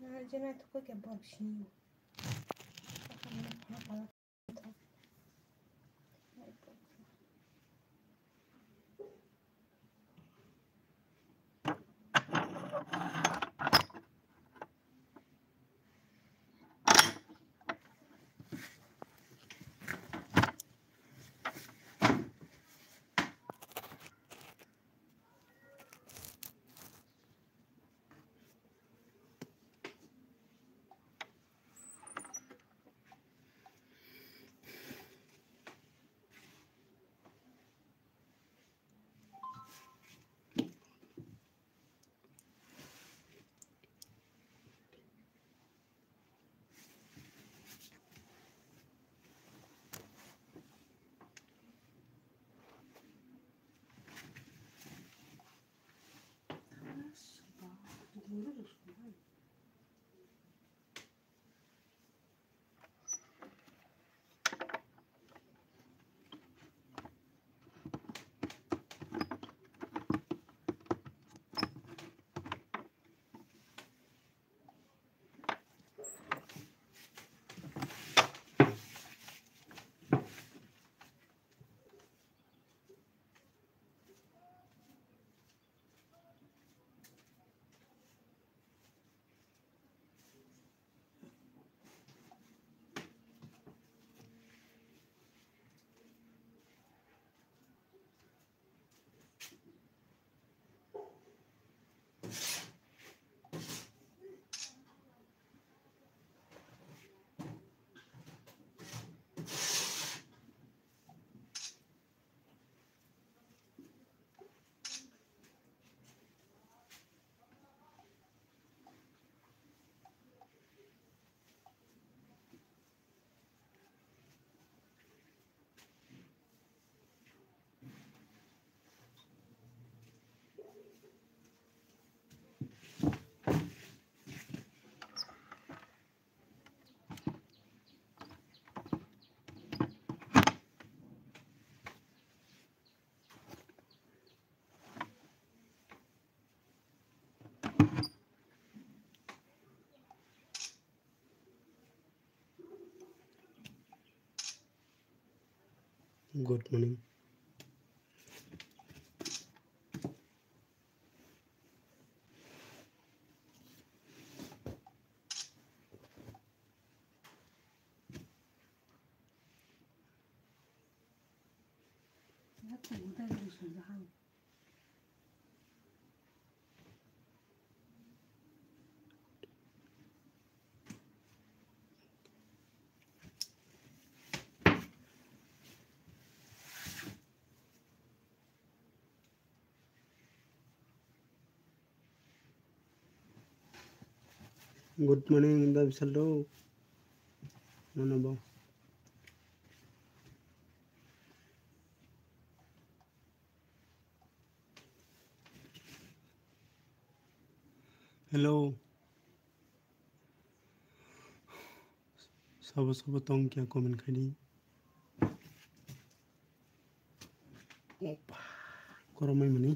Jenna to cook a box. Good morning. Good morning, Dabsalo. Manabo. Hello. Sabo tong kya comment khadi. Opa. Koromai mani.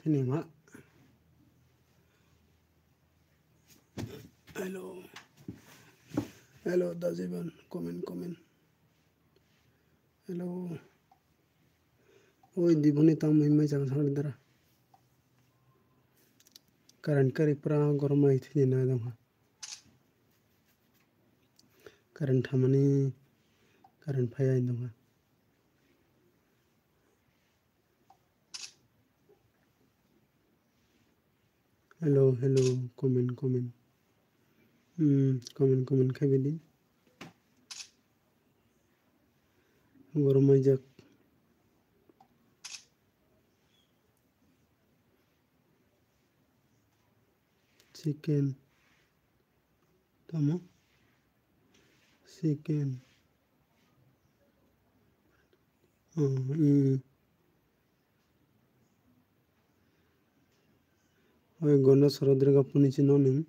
Kini ma. Hello. Hello, Daziban. Comment. Hello. Oi, Diboni tam mai jang sang dara. Current kari pra goromai thi na dong. Current hamani current phaya dong. Hello, comment. Comment khabidi. Goromai jak. Chicken. Tamo. Chicken. Oi gono sarodrega puni chino ning.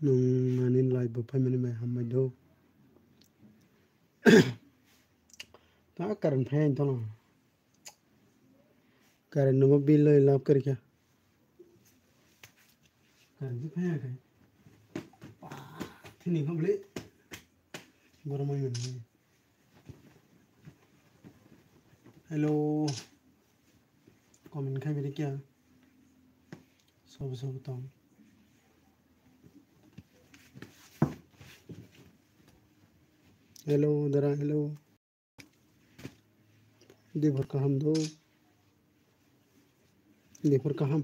Nung manin live bapai mani mai hamai do. Ta karan phain to no. Karan no bill lap kar kya. Karenci fhayakhai thini khamle goromai mani. Hello comment khai beri kya सब tong. Hello dara hello देवर का हम दो देवर का हम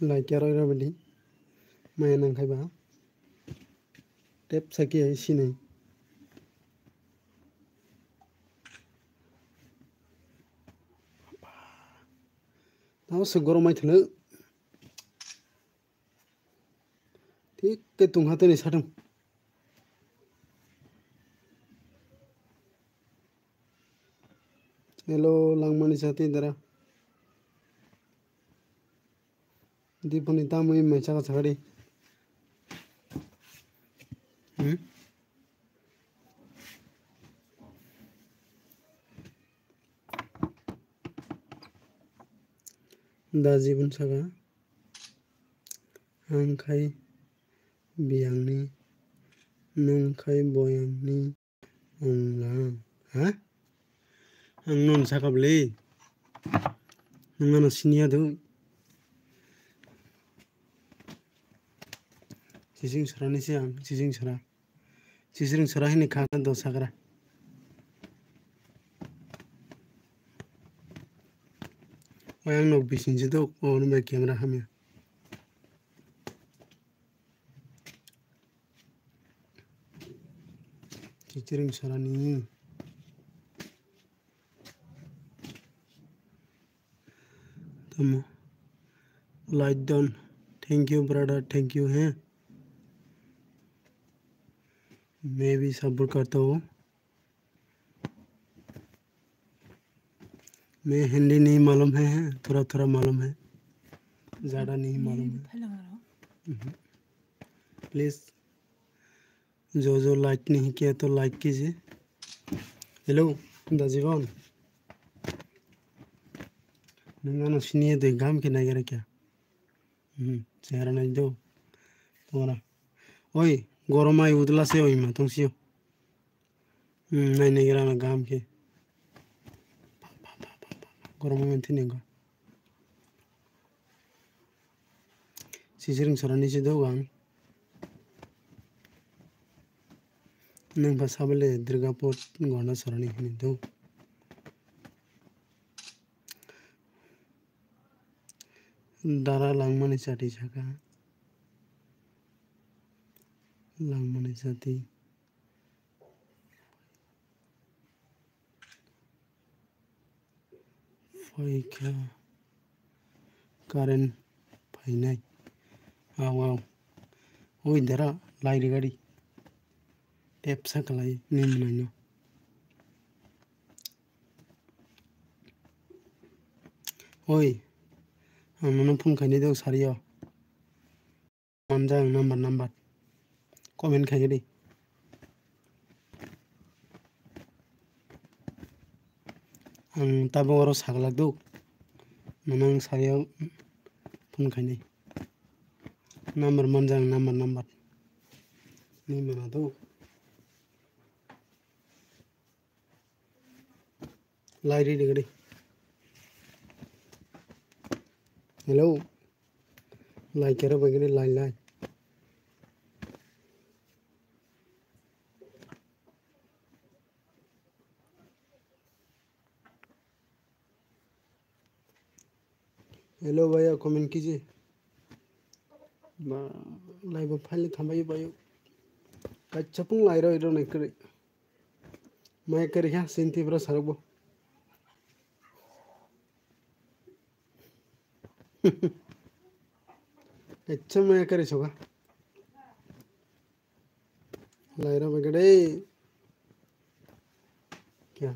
like क्या रहा बड़ी मैं ना खाई बा टेप सकी है इसी नहीं ताऊ से गरम आई थले ठीक के तुम हाथे नहीं साटम हेलो लांगमानी साथी दरा दीपनी तामुई मैं चाका छाड़ी दाजीबन सागा आं खाई बियांगनी नों खाई बोयांगनी ओंलां हा आं नों साकाबले नोंना सिनिया दो चिजिं सरानि से आं चिजिं सरा हिने खाना दो सागरा आं नो बिसिनसे दो ओन बे कैमरा हमें चिजिं सरानि तुम light down thank you brother thank you हैं मैं भी सब्र करता हूँ मैं हिंदी नहीं मालूम है थोड़ा थोड़ा मालूम है ज़्यादा नहीं मालूम है प्लीज़ जो लाइक नहीं किया तो लाइक कीजिए हेलो दाजीबन नोंना सिनिया दे गाम के नागिरा क्या चेहरा नहीं दो तुम्हारा ओए गरमाई उदला से ओई मा तुमसियो नहीं नागिरा ना गाम के गरमा में थी नेगा चिजिं सरानि से दो आं नों भाषाबले दुर्गापुर गणा सरानि हिने दो दारा लांगमानी साथी छाका लांगमानी साथी फाइखा कारेन्ट फाइनाय आव ओइ दारा लाइट गाड़ी टेप साकलाय निमनायनो ओइ आं नोंनो फन खायनो दो सारिया मनजां नम्बर कमेन्ट खायगे दे आं ताबो अरो सागला दो नों सारिया फन खायनाय नम्बर मनजां नम्बर निमना दो लाइट रे गड़े हेलो लाइक करो बगैर लाइन हेलो भैया कमेंट कीजिए लाइव फाइल थम्बायो बायो कच्चपुं लाइरो इरो नहीं करे मैं करे क्या सिंती ब्रो सरबो अच्छा मैं करे सोगा लाइरो बगड़े क्या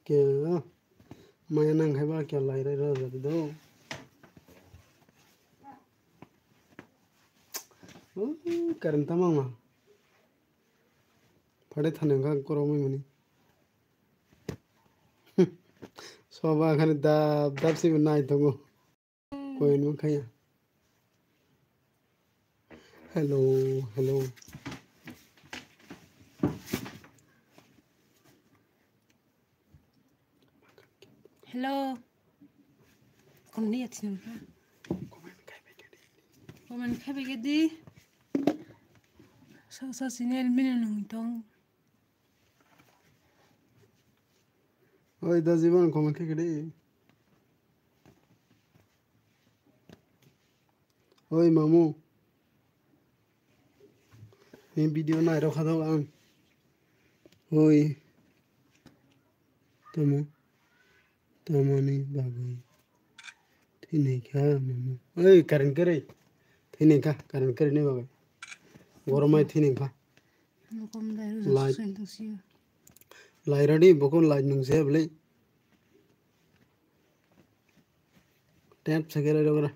क्या मैं नंग है बा क्या लाइरो रख दो करंट मामा फड़े थाने का करो मैं money Soba kan dab sih menai tunggu. Koin mau kaya. Hello, hello. Hello. Con đi à xin hả? Comment khai cái đi? Sao xin em bên nông tông. Oi, dah ziban komen kaya deh. Oi, mamu. Ini video na iro khado ang. Oi. Tamu ni bagai. Ini kah mamu? Oi, karen kere. Ini kah karen kere ni bagai. Goromai ini kah. Kom dah harus sentuh sih. Lai ready bokon lai nung se beli. Tap segera dogra.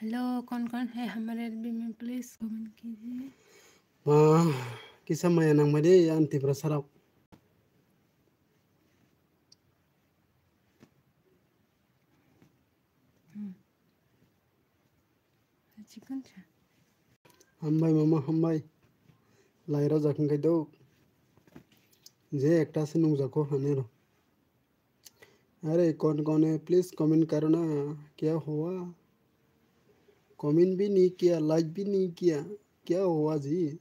Hello, कौन है हमारे LB में please comment कीजिए। Kisah maya nang made anti prasarap. Chicken था। Hambai mama hambai. Laira jakin kai do. जे एकटा से नुक जाको हनेरो। अरे कौन है प्लीज कमेंट करो ना क्या हुआ कमेंट भी नहीं किया लाइक भी नहीं किया क्या हुआ जी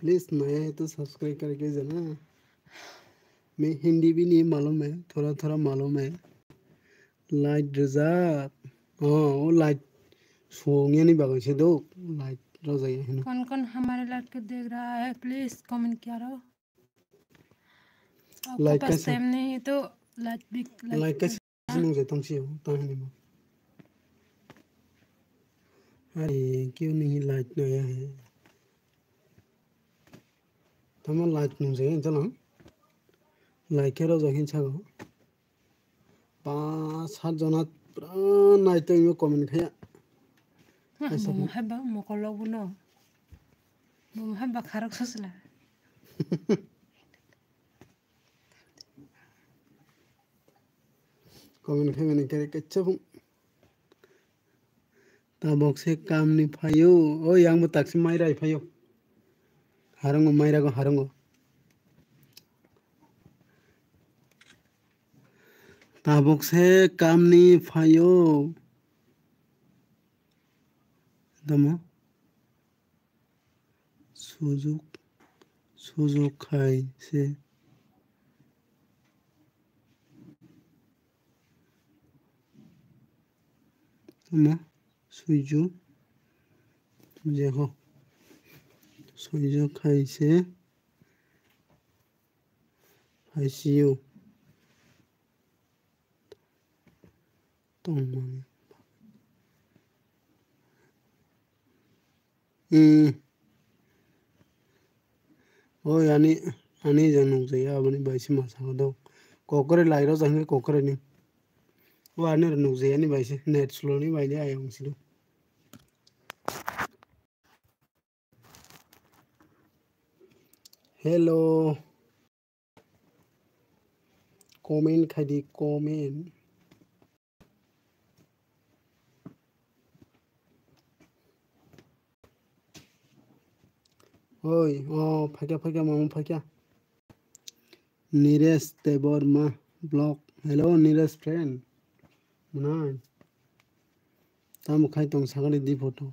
प्लीज नया है तो सब्सक्राइब करके जाना मैं हिंदी भी नहीं मालूम है थोड़ा थोड़ा मालूम है लाइट रजा हाँ वो लाइट सोंगे नहीं बागै से दो लाइट रजा है ना कौन हमारे लड़के देख रहा है प्लीज कमेंट किया रहो आपको पास टाइम नहीं है तो लाइक कैसे नुक जाता हूँ ताहने में अरे क्यों नहीं लाइट नया है तमा लाइट नुक जाए चलो लाइक करो जाकिन छागो 5-7 जना नाइट तो इमे कमेंट खाया मोहब्बा मोकलो बुनो मोहब्बा खारक ससला कमेंट खाया मैंने करे कच्चा बुं ताबक से काम नहीं फायो ओ यांग बो ताक्सी माइरा फायो हारंगो माइरा को हारंगो ताबक से काम नहीं फायो दमो सुजुक खाई से दमो सुजु देखो सुजु खाई से फाइसियो ओ यानी आनी जनों से या अपनी बाइसी मासा दो कोकरे लाइरो संगे कोकरे नहीं वो आने रनों से यानी बाइसी नेट स्लो नहीं बाइले आया हूँ सिलो हेलो कमेंट खादी कमेंट ओय फाक्या मामू फाक्या नीरेश तेबर मा ब्लॉग हेलो नीरेश फ्रेंड मुनाय तामु खाई तंग सागरी दी फोटो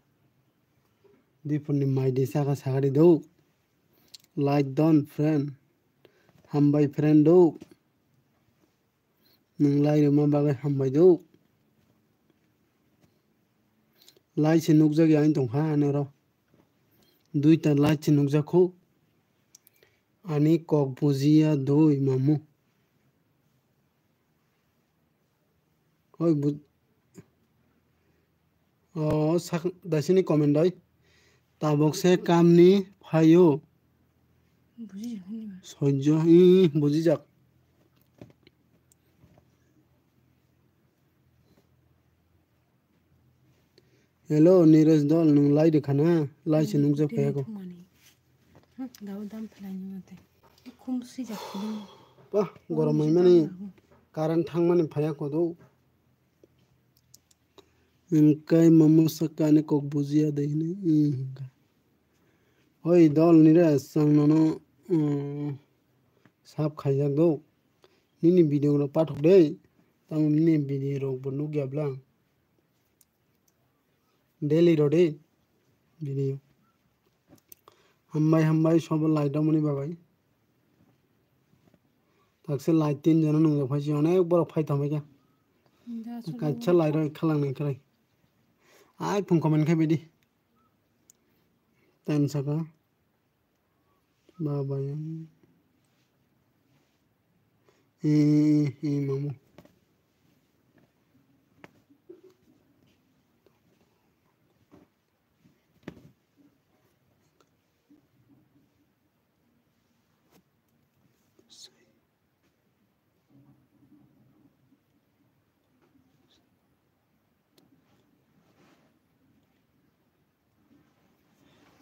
दी फोटो माई दी सागा सागरी दो लाइक डन फ्रेंड हम बाय फ्रेंड दो नंगलाई रमा बागे हम बाय दो लाइक से नुक जगे आइन तंग हा ने रो दुईटा लाइट से नुक जाखो आनी कॉक बुजिया दो मामू ओय दासिनी कमेंट दई ताबक से काम नी फायो सह्य बुझी जाक हेलो नीरज दल नों लाई देखाना लाई से नुक जा फायाको दाव दाम फलायनि माते खुमसि जाखुदों Wah, goromai mani karan thang mani phaya kodo. Ingkai mamu sakane kok bujia deine. Oi dol nire sang nono sap khajak do. Nini video no pathok dei. Tang nini video ro bonu gyablang. Daily ro dei video. Hambai sob light mani babai. Takse light 3 jana nung phai si onek bor phai thamai ka. Kacha light ro khalang nai krai. Ai phung comment khai bedi. Ten saka. Babai. Mamu.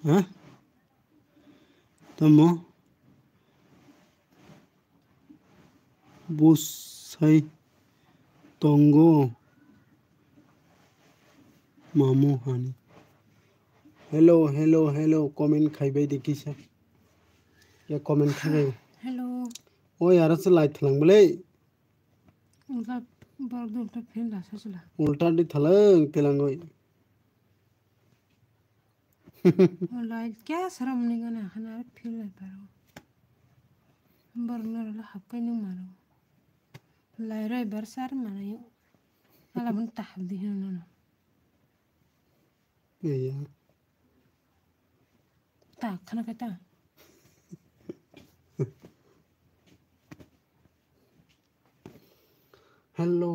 Hah? Tamo bus sai tongo mamu hani. Hello comment khaibai dekisa. Ya comment khaibai. Hello. O yara se light thlang bale. उनका board उल्टा फिर लासा चला Ulta di thalang telangoi. और light क्या शर्म नहीं करना खाना फिर ले पारो बर्नर ला हक्का नहीं मारो लाइट रे बरसार माना यो अला बन तहदी है ना Iya. tak खाना कहता Hello.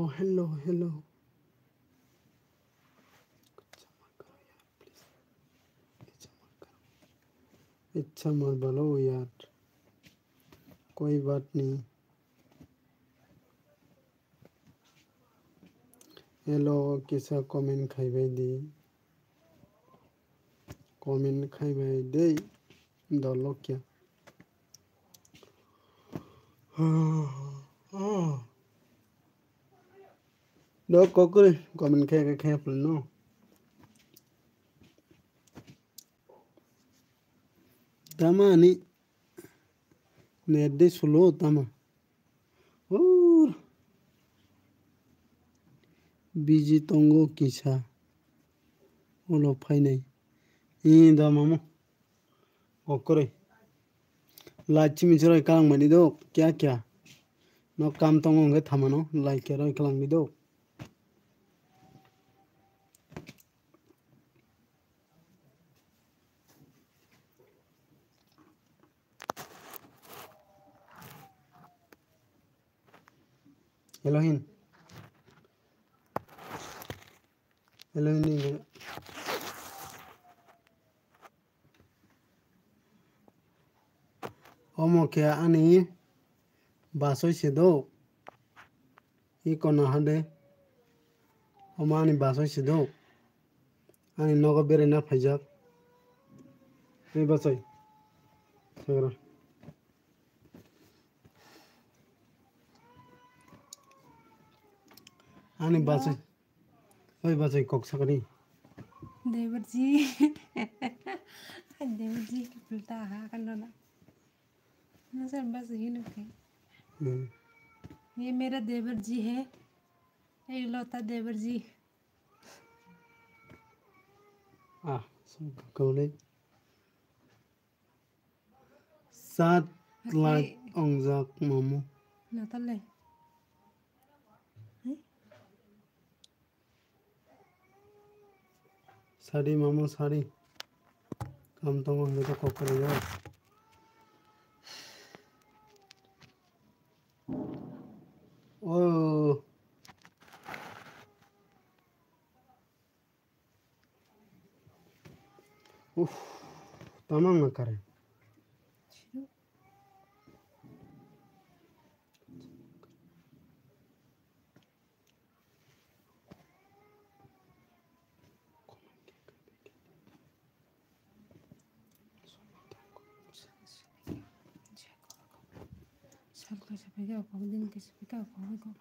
अच्छा मत बोलो यार कोई बात नहीं हेलो किसा कमेंट खाइबाय दे कमेंट खाइबाय दे दलो क्या दो कोकुरे कमेंट खाइ no tama ni nede sulo tama biji tongo kisa ulo phainai da mamu okore lachi michro kalang mani do kya no kam tongo nge thamano like ro kalang mi do Hello ini omo kya ani basoi se do I kona hade omo ani basoi se do ani nogo bere na phajak ei basoi segara ani basoi oi basoi kok sakari देवर जी की पुलता हा करना ना sir बस यही नहीं ये मेरा देवर जी है इकलौता देवर जी कौले 7 लाख ongjak mamu ना तले sari mamu sari kam tongo hito kokore yo oh tamang na kare कैसे फेंका को दिन कैसे फेंका को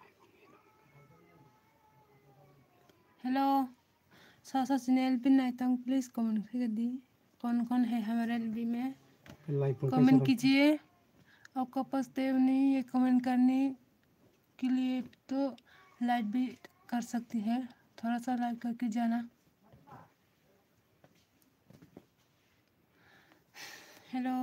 हेलो सासा चैनल पे नहीं तो प्लीज़ कमेंट करके दी कौन कौन है हमारे एलबी में लाइव पर कमेंट कैसे कीजिए आपका पसंद नहीं ये कमेंट करने के लिए तो लाइक भी कर सकती है थोड़ा सा लाइक करके जाना हेलो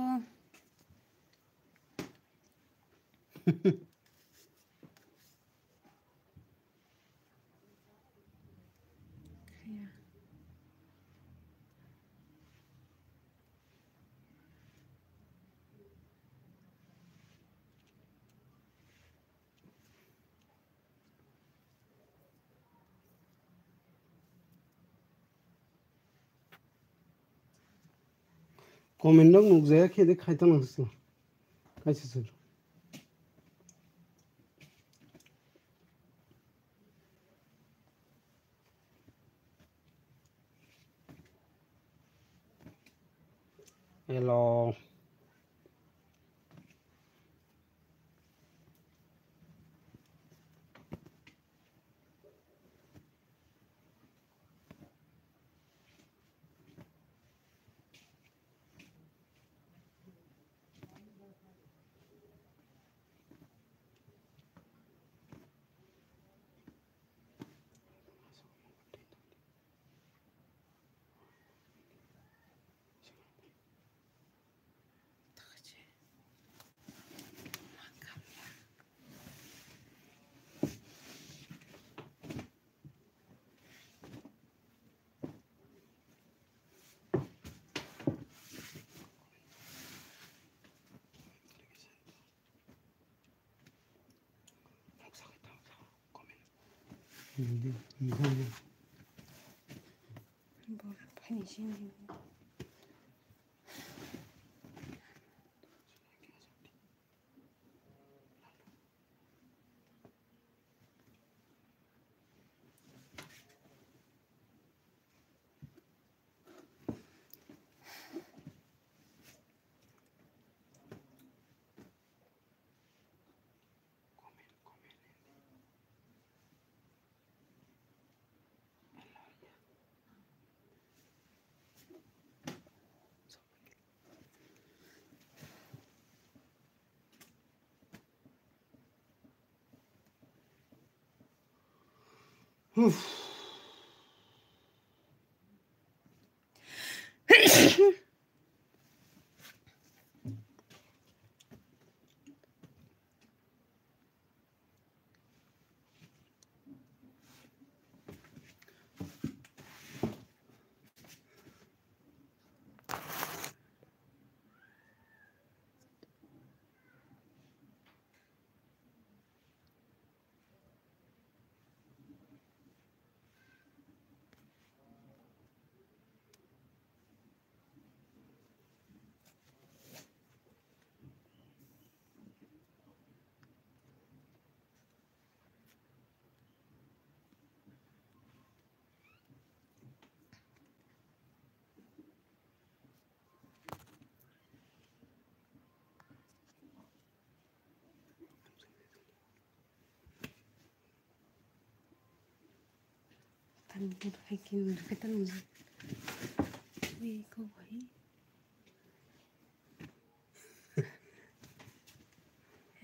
कमेंट दं नुजाया खेदे खायता नंसो कैसे सर हेलो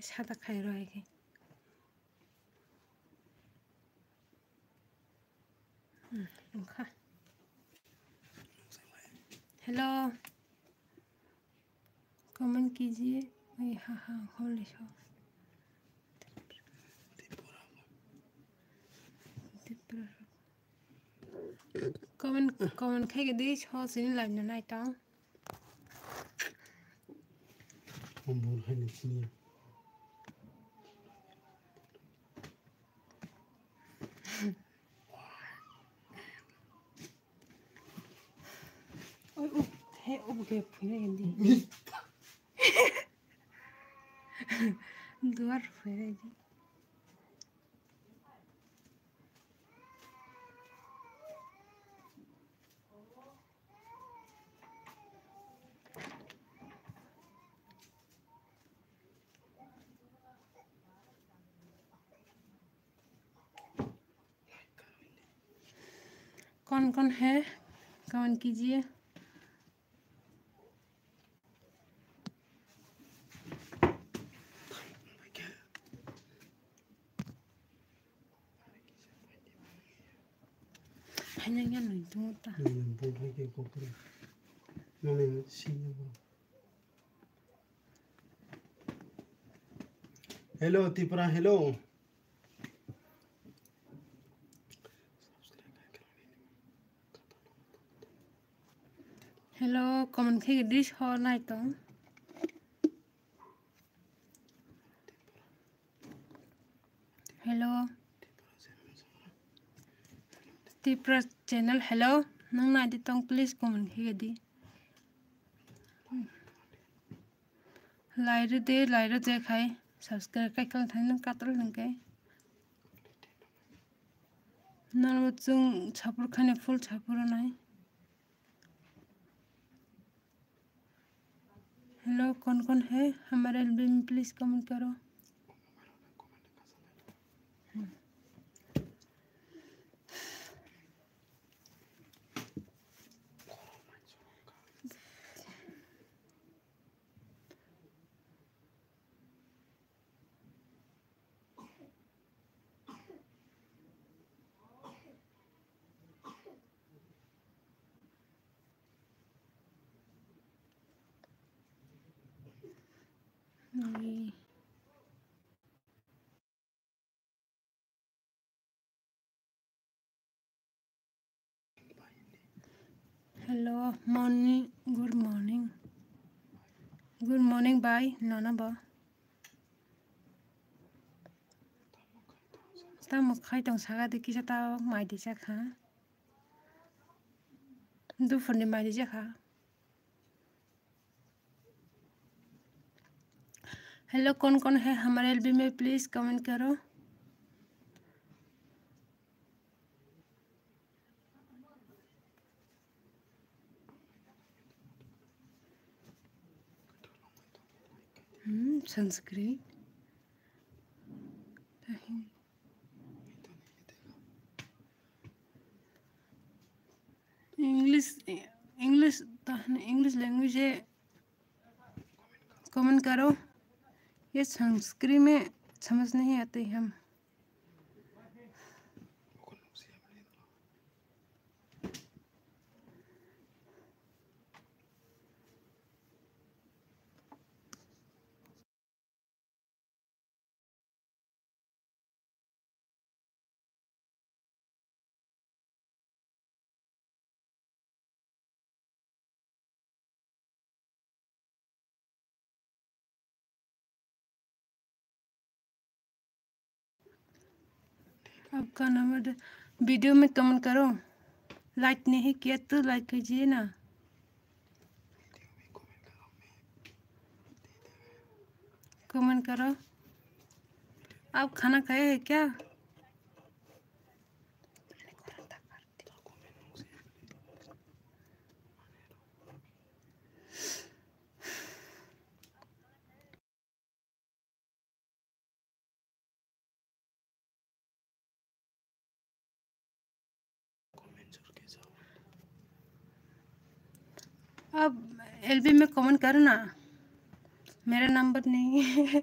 सादा खाई रहेगी हेलो कमेंट कीजिए हाँ हाँ खोल लो कमेंट खाई दी छो सिनी लाइन ना इता हम बोल है नहीं ओए ओ हे ओ के फुले गंदी दुआर फुले दी कौन कौन है कमेंट कीजिए। Hello, Tipra, hello. Hello comment खे डिश हो नाइ तो हेलो तिप्रा चैनल हेलो नंग नाइदि तंग प्लीज कमेंट खे दी लाइरो दे खाय सब्सक्राइब काय कल थाइन कातल नंगे नरव जों छापुर खाने फुल छापुर नाय हेलो कौन कौन है हमारे एल्बम में प्लीज कमेंट करो। Hello morning good morning bye नाना बा ता मुखाय दं सागा देखि ता माइ दि जाखा दुफरनि माइ दि जाखा हेलो कौन कौन है हमारे एल्बम में प्लीज कमेंट करो। संस्कृत इंग्लिश लैंग्वेज है कमेंट करो। ये संस्कृत में समझ नहीं आती हम आपका नंबर वीडियो में कमेंट करो। लाइक नहीं किया तो लाइक कीजिए ना। कमेंट करो। आप खाना खाए हैं क्या? अब एलबी में कमेंट करना। मेरा नंबर नहीं है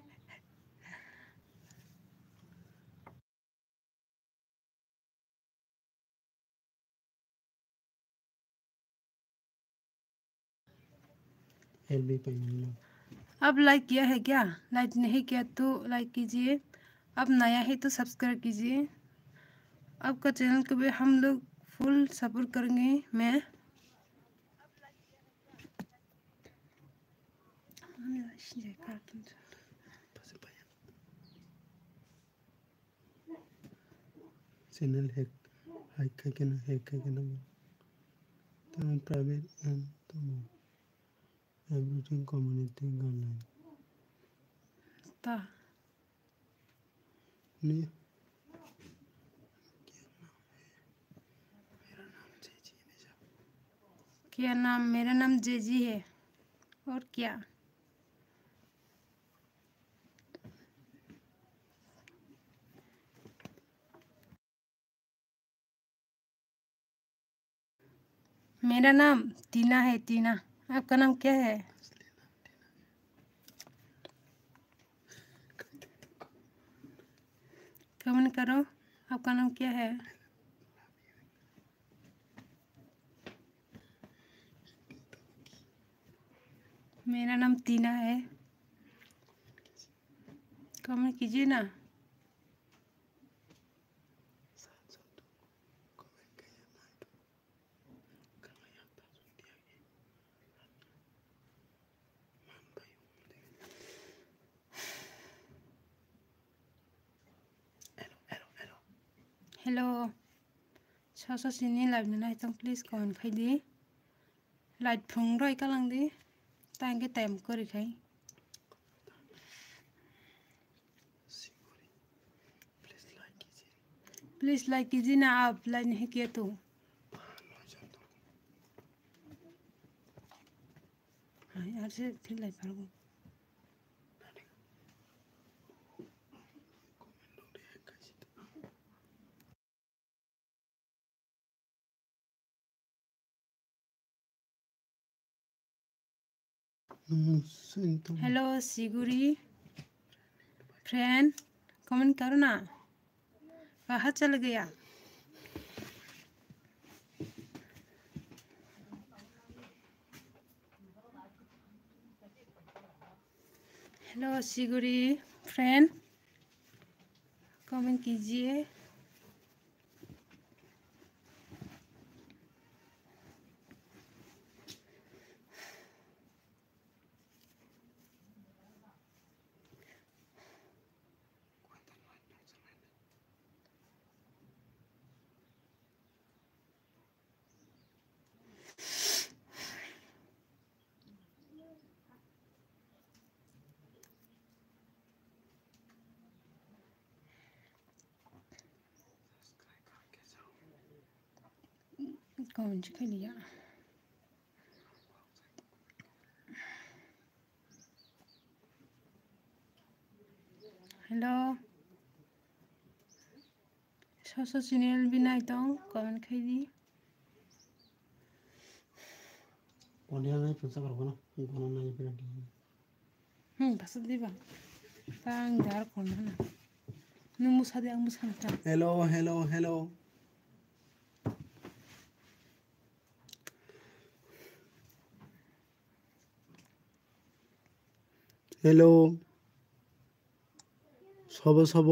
एलबी पे अब लाइक किया है क्या? लाइक नहीं किया तो लाइक कीजिए। अब नया है तो सब्सक्राइब कीजिए। आपका चैनल को भी हम लोग फुल सपोर्ट करेंगे। मैं चैनल हैक करके ना तो प्राइवेट एंड तो एवरीथिंग कम्युनिटी गाइडलाइन ता नहीं क्या नाम? मेरा नाम जेजी है। और क्या? मेरा नाम टीना है, टीना। आपका नाम क्या है? कमेंट करो, आपका नाम क्या है? मेरा नाम टीना है, कमेंट कीजिए ना। हेलो, 600 सिनि लाइव ना तो प्लीज कमेंट खाइदि। लाइट फुंग रय कालांदि तांगे टाइम करि खाइ। प्लीज लाइक कीजिए ना, आप लाइक नहीं किया तो। हाँ यार से फिर लाइक करो। हेलो सिगुरी फ्रेंड, कमेंट करो ना, कहाँ चल गया? हेलो सिगुरी फ्रेंड, कमेंट कीजिए। कमेंट कर लिया। हेलो, 600 चैनल भी नहीं तो कमेंट खाइदि। पढ़िया नहीं पैसा करबो ना कोना नहीं पेना भाषा दिबा तां दार कोना ना नों मुसादे आं मुसानोता। हेलो हेलो हेलो हेलो सब सब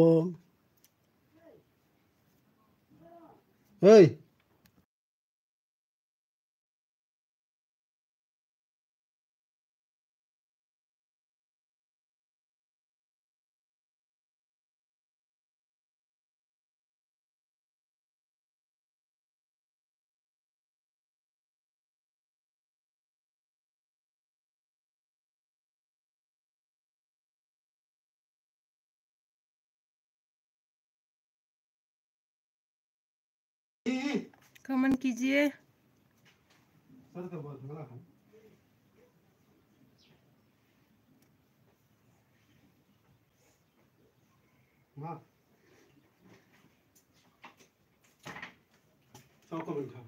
ओइ कमेंट कीजिए। सर तो बोल ना मां सब कमेंट था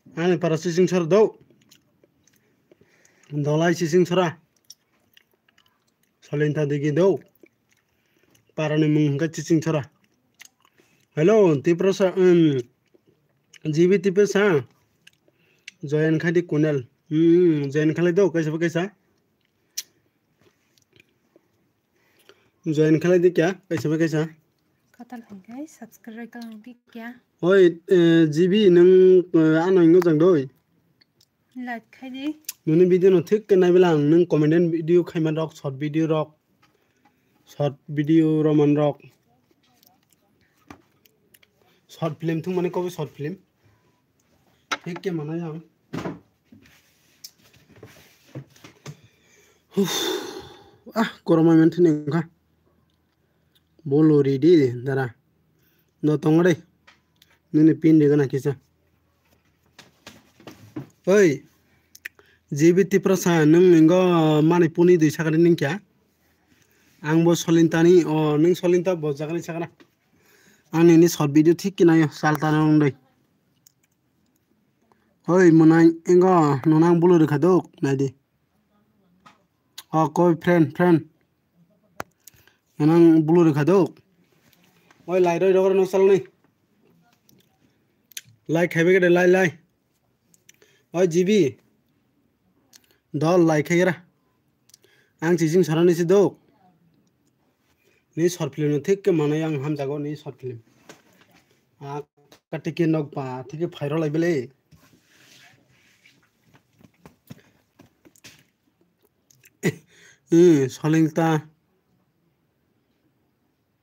आने para sising sar do dolai sising sara salinta digi do para ni mung ka sising sara hello tiprasa जीबी तिपे सा जयन खादी कुनल जयन खाले दो कैसा जयन खाले दी क्या कैसा कतल हंगाई सब्सक्राइब कलांदि क्या? ओइ जीबी नों आनो इंगो जंग दोय लाइक खाइदि। नुनि वीडियो न थिक नाय बेला नों कमेन्ट वीडियो खाइमान रक शॉर्ट वीडियो रमन रक शॉर्ट फिल्म तुम माने कबे शॉर्ट फिल्म ठीक के माना जाम Goromo maintain engka. Bolo ready dara. No tongre. Nini pin dega na kisa. Oi. GBT prasa nung ingo mani puni di sakari ning kya. Ang bo solintani o nung solinta bo sakari sakara. Ang ini short video thik kina yo salta nung dai. Oi munai ingo nunang bulu rekha dok nadi. Koi friend. Nunang bulu rekha dok. Oi lai roi roi no sal ni. Lai khaibe ke lai. Oi GB. Dol lai khaira. Ang chijing sarani si dok. Ni short film no thik ke manai ang ham jago ni short film. Katike nok pa thik phairo lai bele. Solinta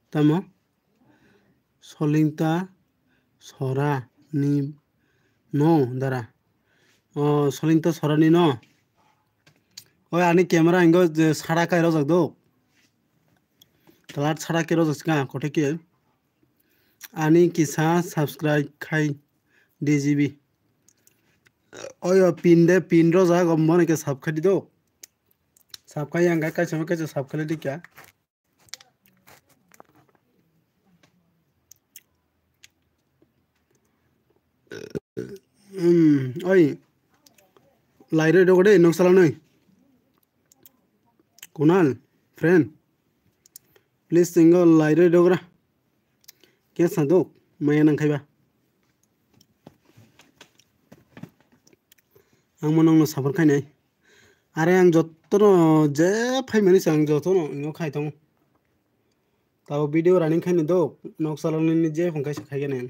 tamo solinta sora ni no dara solinta sora ni no oi ani camera ingo sara kai rojak do talat sara ke rojak ska kote ke ani kisa subscribe khai DGB oi pin rojak mone ke sub khai do sub khai ang kai sama kai sub khai di kya oi laire dogode noksala noi Kunal friend please single laire dogra kya sadok maya nang khaiba ang monong no sabar khai nai are ang jottono je phai mani sang jottono ingo khai tong tao video running khai ni dok noksala ni je phongkai khai ge nang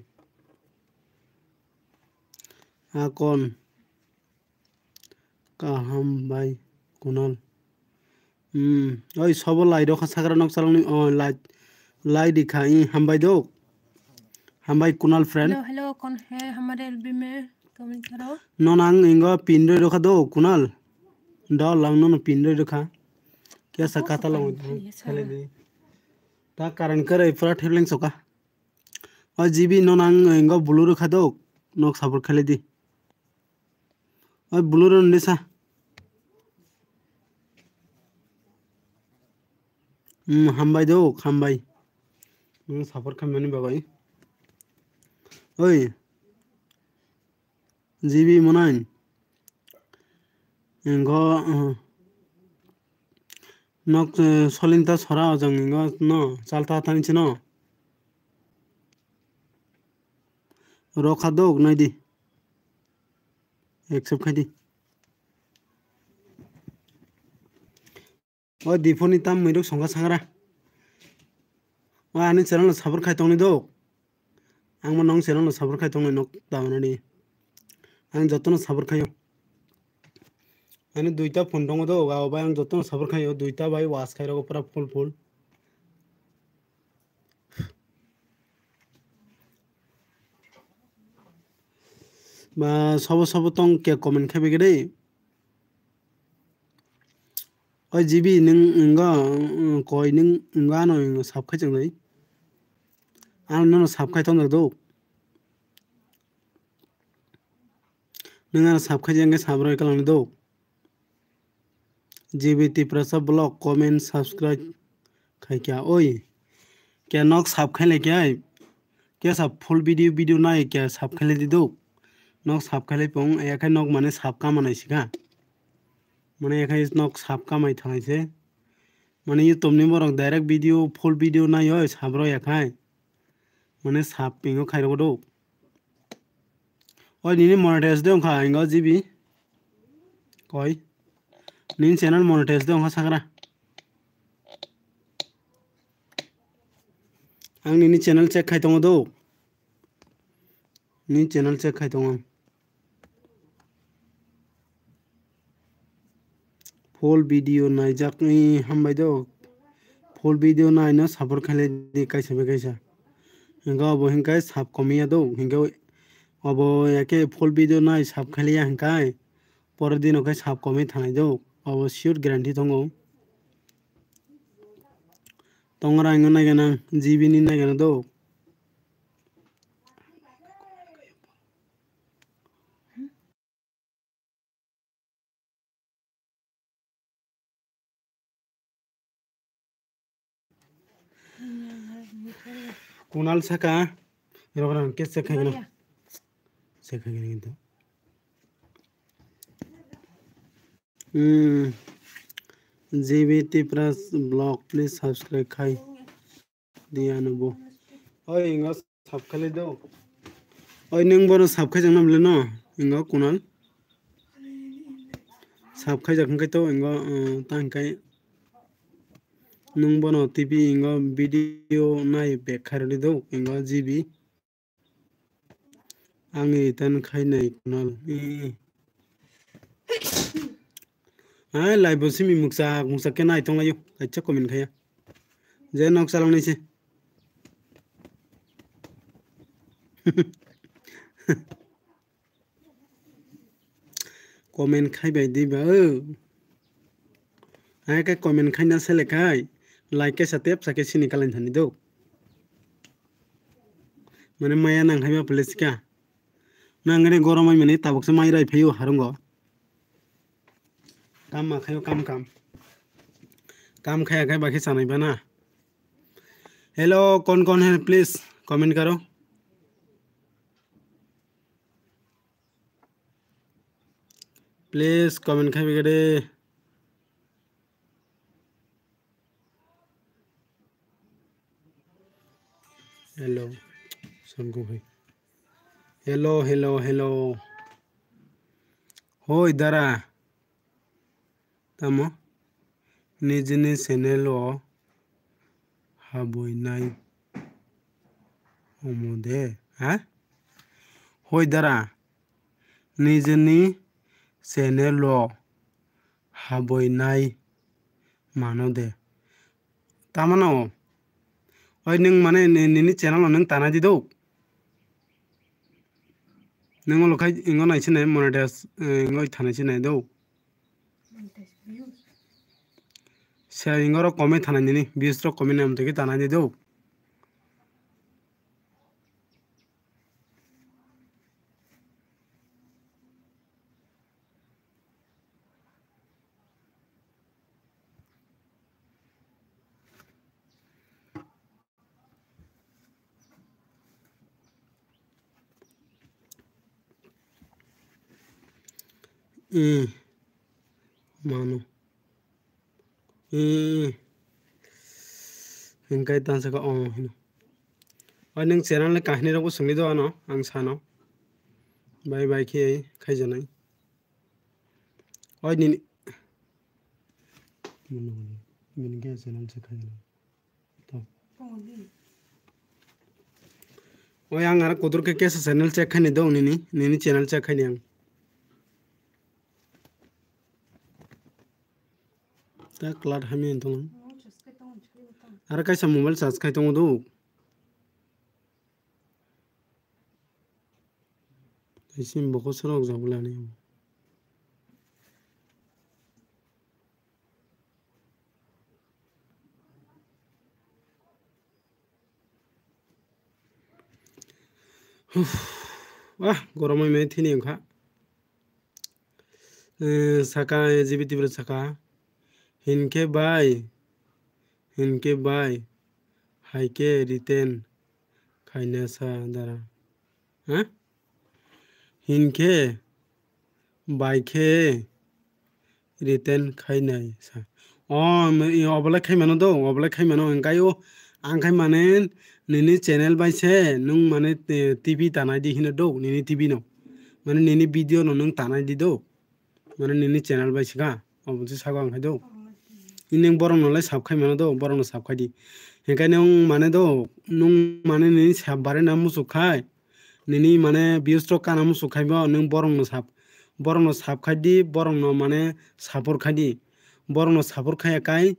akon kaham bai Kunal oi sobo lai do khasakra nok salong lai dikhai hambai do hambai Kunal friend hello कौन है हमारे LB में comment करो nonang ingo pindre rokha do Kunal do lang no pindre rokha kya sakata long chale de ta karan kare pura thebling soka oi GB nonang ingo bulu rokha do nok sabur khale di oi bulu ron nisa hambai do hambai sapor khamani babai oi GB monain ingo nok solinta sora jang ingo no salta tani chino rokha dok naidi accept khai di oi difoni tam miruk songa sangra oi ani channel sabur khai tongni dok ang mo nong channel sabur khai tongni nok dauna ni ang jotono sabur khayo ani duita phone dong do ga bai ang jotono sabur khayo duita bai was khai ro pura full ba sobo tong ke comment khabe ge dei oi GB ning inga koi ning inga no sab khai chang dei ang no sab khai tong do nang sab khai jang ge sab roi kalang do GBT prasa blog comment subscribe khai kya oi kya nok sab khai le kya kya sab full video nai kya sab khai le di do nok sab khai le pong ya khai nok mane sab ka manai sika mane ya khai nok sab ka mai thangai se mane YouTube ni borok direct video full video nai oi sab ro ya khai mane sab pingo khai ro do oi nini monetize de kha ingo GB koi nin channel monetize de kha sagra ang nini channel check khai tong do ni channel check khai tong full video nai jak ni hambai do full video nai na sabur khale di kaisa be kaisa hinga bo hingai sab komiya do hinga obo yake full video nai sab khaliya hingai por din okai sab komi thanai do sure guarantee tongo tongora ingo na gana GB ni na gana do Kunal Saka Robran kes sekha gitu GBT plus blog please subscribe khai dia nubo oi ingo subkhale do oi nung bono subkhai jang namle no ingo Kunal subkhai jakhan kai to ingo tangkai nung bono TV ingo video nai back kharli do ingo GB angi tan khai nai Kunal live simi muksa ke nai tong layo acha comment khaya je nok salang nai se comment khai bai di ba ai cái comment khai na sele khai like ke satep sake sini kalen thani do mane maya nang khai ba place ka nangre goromai mane tabok se mai rai pheyo harongo काम मा खायो काम खाया खाए बाकी सानाई बना hello कौन है प्लीज कमेंट करो प्लीज कमेंट खाए बिगड़े हेलो सबको भाई हेलो हो इधर आ tamo nijini channel o haboi nai omode ha hoi dara nijini channel o haboi nai manode tamano oi ning mane nini channel o ning tana di do ning lo khai ingo nai chine monetize ingoi thana chine do sharing ro kome thana nini views ro kome nam teki tana di do mano ingkai tan sa ko hino oi ning channel le kahini ro sungli do ano ang sano bye ki khai janai oi nini min ke channel se khai janai to oi ang ara kodur ke channel check khai ni do nini channel check khai ni ang ta cloud hami entong ara kaisa mobile charge khai tong do isim boko sorok jabula ni goromai me thini angkha saka GBT bro saka hinke bai haike riten khaina sa dara ha hinke bai khe riten khainai sa obla khai mano do obla khai mano angkayo ang khai mane nini channel bai se nung mane TV tanai di hino do nini TV no mane nini video no nung tanai di do mane nini channel bai sika obje sago ang khai do ining borong no lai sab khai mano do borong no sab khai di angkai nung mane do nung mane nini sab bare na musu khai nini mane views ro kana musu khai ba nung borong no sab khai di borong no mane support khai di borong no support khai kai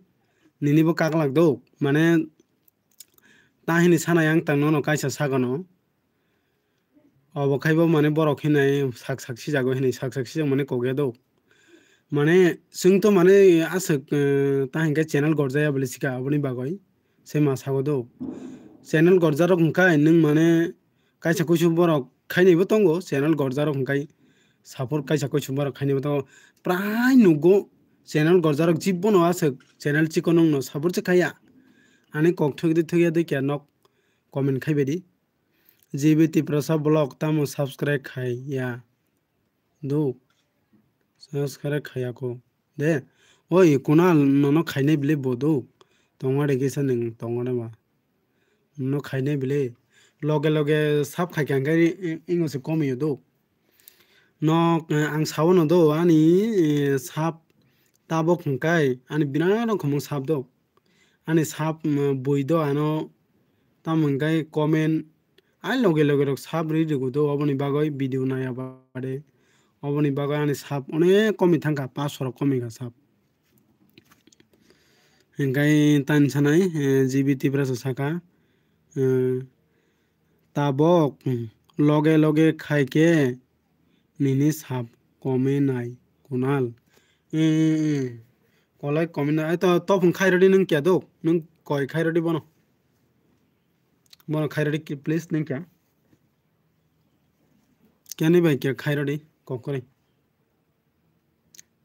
nini bo kaklak do mane tahini sana yang tang no kaisa sagono obo khai bo mane borok hinai sak si jago hinai sak si jang mane koge do মানে जोंथ' माने आसक ताहिंका channel गरजाया बोले सिका अपनी बागोय से मासागो दो channel गरजारक हुंखाय नों माने कायसा कुसुम बरक खायनैबो दंगो चैनल गरजारक हुंखाय सापर कायसा कुसुम बरक खायनैबो दंगो प्राय नुगो चैनल गरजारक जिब्बो न आसक चैनल चिको नंनो सापर खाया आने कक थगया दैक्या नक कमेन्ट खायबायदि जीबीटी प्रसाद ब्लॉग तामो सब्सक्राइब खाया दो सब्सक्राइब खायाको दे ओय कुनाल ननो खायनै बिले बोदो तंगाडे गेसा नों तंगाडे मा नो खायनै बिले लगे लगे साब खायखांगाय इंगोसे कमियो दो न आं सावो न दो आनी साब ताबो खुंखाय आनी बिराद खमो साब दो आनी साब बयदो आनो तामंगाय कमेन्ट आइ लगे लगे रक साब रिदिगो दो अबनि बागै भिडिअ नाया बादे अबनि बागै आनी साब अनेक कमि थांखा 500 कमिगा साब हिंगाय तान सानाय जीबीटी ब्रास साका ताबक लगे लगे खायके निनि साब कमे नाय कुनाल कलाय कमे नाय तो तफुं खायरडी नों क्या दो नों कय खायरडी बनो खायरडी प्लीज नों क्या नहीं भाई क्या खायरडी ककरे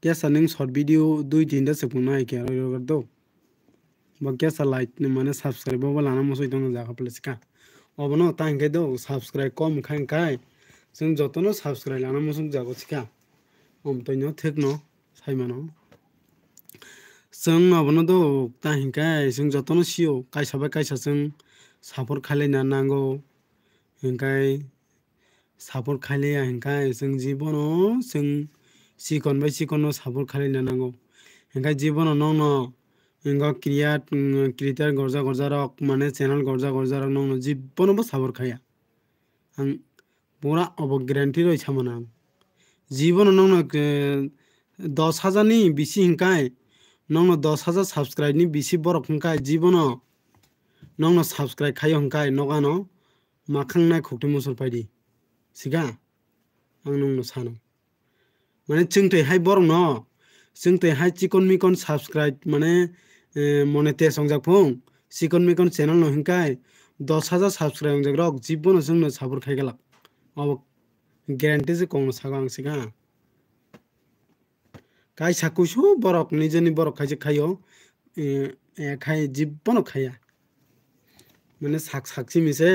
क्या सा नों शॉर्ट वीडियो 2-3 से पुना है क्या कर दो क्या सा लाइक ने माने सब्सक्राइब लाना मसै दङ जागा प्लेस का अब न तांगे दो सब्सक्राइब कम खाय जों जतनो सब्सक्राइब लाना मसुं जागो सिका हम तैनो थेक न साइमानो जों अब न दो ताहिंखाय जों जतनो सियो कायसा जों सापर खालायना नांगौ हिंखाय सापर खालाया हिंखाय जों जीवन जों सिकन बाय सिकन सापर खालायना नांगौ हिंखाय जीवन न इंगा क्रिएटर गरजा रक माने चैनल गरजा रक न जीवनबो सापर खाया आं पूरा अब ग्यारंटी रही सामान जीवन न 10,000 नि बिसि हिंखाय न 10,000 सब्सक्राइब नि बिसि बरक हिंखाय जीवन न सब्सक्राइब खायो हिंखाय नगानो माखांनाय खक्ति मुसुर पाइदि सिगा आं नंनो सानो माने जोंते हाय बरक न जोंते हाय चिकन मिकन सब्सक्राइब माने मोनेटाइज संजाफुं चिकन मिकन चैनल न हिंखाय 10,000 सब्सक्राइब रक जीवन जोंनो सापर खायगला अब ग्यारंटी से कौन सागां सिगा काय साकुसु बरक निजनि बरक खायसे खायो खाय जीवन खाया माने साक्षी मिसे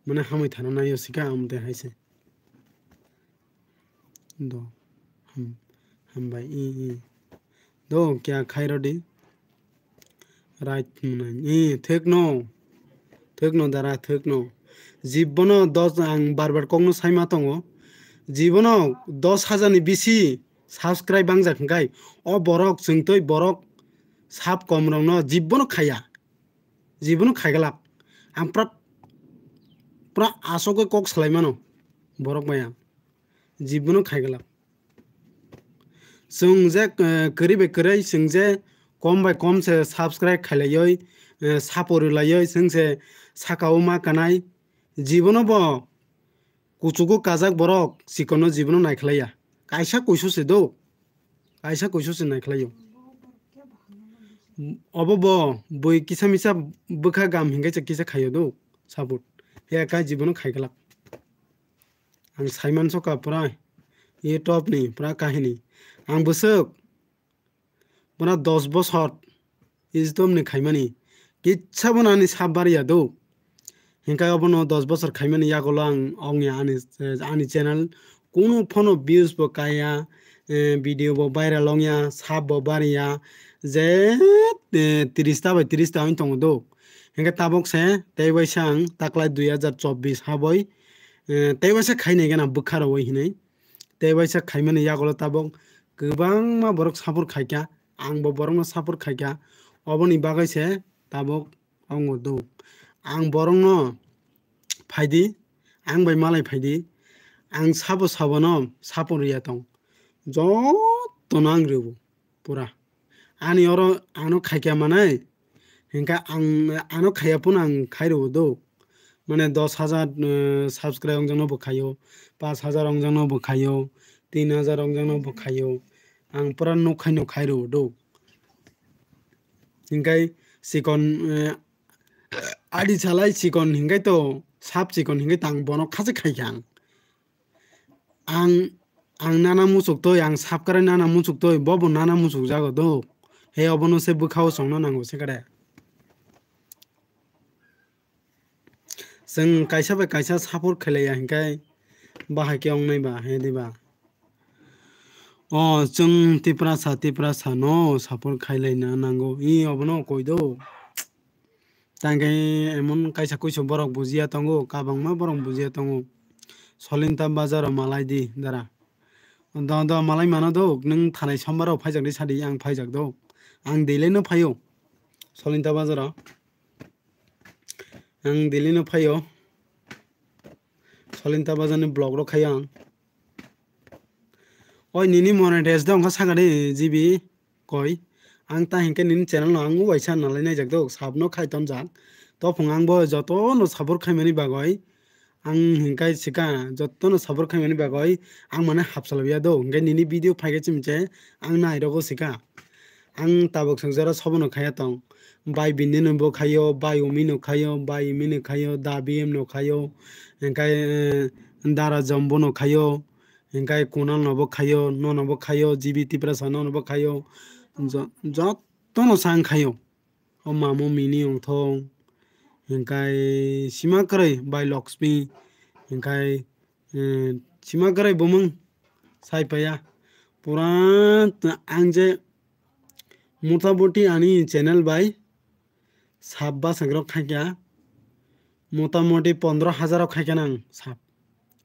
माने हामै थाना नायो सिगा आमते हायसे दो हम भाई दो क्या खायरडी राइट थेक नो दारा थेक नो जीवन 10 आं बार कौनो साइमा दङ जीवन 10,000 नि बिसि सब्सक्राइब आं जाखांखाय अ बरक जोंतै बरक साब कम रं न जीवन खाया जीवन खायगला आं प्रा आसोके कक सलायमानो बरक माया जीवन खायगला जों जे करै जों जे कम बाय कम से सब्सक्राइब खालायै सापर लायै जों से साकाव मा कानाय जीवन ब कुचुको काजाक बरक सिकनो जीवन नायखलाया कायसा कुइसो से दो कायसा कुइसो से नायखलायो अब ब बय किसा मिसा बखा गाम हिंगाय किसा खायो दो सापर हे का जीवन खायगला आं साइमान सका पुरा ये टॉप नहीं पुरा काहिनी आं बोसोक पुरा 10 बছर इजदम ने खाइमानी किच्छा बनानी साबारिया दो हिंका अब न 10 बছर खाइमानी यागोला आं आंनि आनि चैनल कोनो फनो व्यूज बो काया वीडियो बो वायरल होंया साब बो बारिया जे 30 ता बाय 30 ता दङ दो हिंका ताबक से तेवैसा आं ताकलाय 2024 हाबय तेवैसा खाइनाय गना बखारावै हिनै तेवैसा खाइमानी यागोला ताबक गोबां मा बरक सापर खायका आंबो बरंनो सापर खायका अबनि बागैसे ताबक आंगो दो आं बरंनो फायदि आं बाय मालाय फायदि आं साबो न सापर रिया दं जत नांग्रो पुरा आनि अरो आनो खायका माने हिंका आं आनो खायापुन आं खायरो दो माने 10,000 subscribe अंजनो बखायो 5,000 अंजनो बखायो 3,000 अंजनो बखायो ang pura no khai ro do hingai sikon adi chalai sikon hingai to sap sikon hingai tang bono khase khai yang ang nana musuk to ang sap kare nana musuk to bobo nana musuk jago do he obono se bukhao songno nango se kare जों कायसा बे कायसा सापर खेलाया हिंखाय बाहाके अंगनाय बा हे दिबा जों तिप्रासा न सापर खायलायना नांगौ इ अबनो कइदो तांगे एमन कायसा कइसो बरक बुजिया तंगो काबांमा बरक बुजिया तंगो सलिनता बाजार मालाय दि दारा द मालाय माना दो नों थानाय समबाराव फायजागदि सादि आं फायजाग दो आं देलेनो फायो सलिनता बाजाराव आं दिल्लीनो फायो सलिनता बाजारनि ब्लग रो खायो आं ओइ निनि मोनेटाइज दं का सागादे जिबि कय आं ता हिंके निनि चैनल न आं वाइसा नालाय नायजाक दो साबनो खायतन जाक तो फुं आंबो जतनो सापर खायमानि बागय आं हिंकाय सिका जतनो सापर खायमानि बागय आं माने हाबसालबिया दो हिंके निनि भिडिअ फायगे चिमचे आं नायरगो सिका आं ताबक संजरा सबनो खाया तं बाय बिनि नबो खायो बाय उमि नो खायो बाय इमि नो खायो दाबि एम नो खायो हिंकाय दारा जम्बो नो खायो हिंकाय कुनाल नबो खायो न नबो खायो जिबि तिप्रासा नबो खायो जतनो सांग खायो ओ मामो मिनि अंथं हिंकाय सीमा करे बाय लक्ष्मी हिंकाय सीमा करे बुमुं सायपाया पुरा आंजे मोटामोटी आनी चैनल बाय साबा संग्रह खाक्या मोटामोटी 15,000 खाक्या नां साब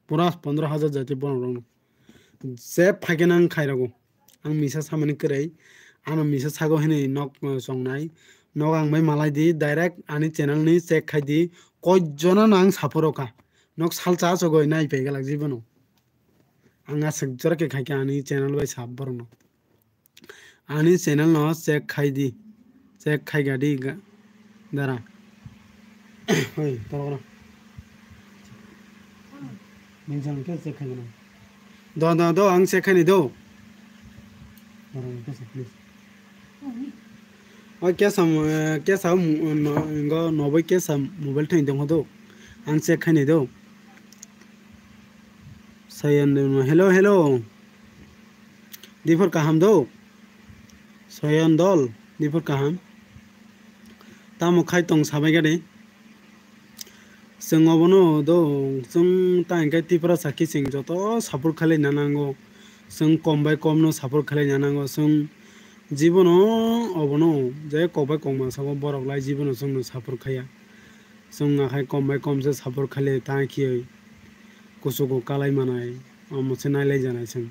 पुरा 15,000 जाति बनरं जे फाके नां खायरागो आं मिसा सामनि करे आं मिसा सागो हेनै नक संनाय नक आं बाय मालाय दि डायरेक्ट आनी चैनल नि चेक खायदि कयजना नां साफरोका नक सालचा सगय नाय पेगालाक जीवनो आंगा सगजरा के खाक्या आनी चैनल बाय साब बरनो आनी चैनल न चेक खायदि चेक खायगादि दारा ओइ तोरा मिनजां के चेक खायगोन दो आं चेक खायनि दो प्लिज ओइ केसा इंगो नबै केसा मोबाइल थैन दङ दो आं चेक खायनि दो सयन हेलो दिफोर काहाम दो सयन दल दिफोर काहाम तामो खाय तं साबाय गादे जों अबनो दो जों तांगाय तिप्रा साखि सिं जत सापोर्ट खालाय नांगौ जों कम बाय कम नो सापोर्ट खालाय नांगौ जों जीवनो अबनो जे कबाय कम सागो बरक लाय जीवनो जों सापोर्ट खाया जों आखाय कम बाय कम से सापोर्ट खालाय ताखि कुसुको कालाय मानाय अमसे नायलाय जानाय जों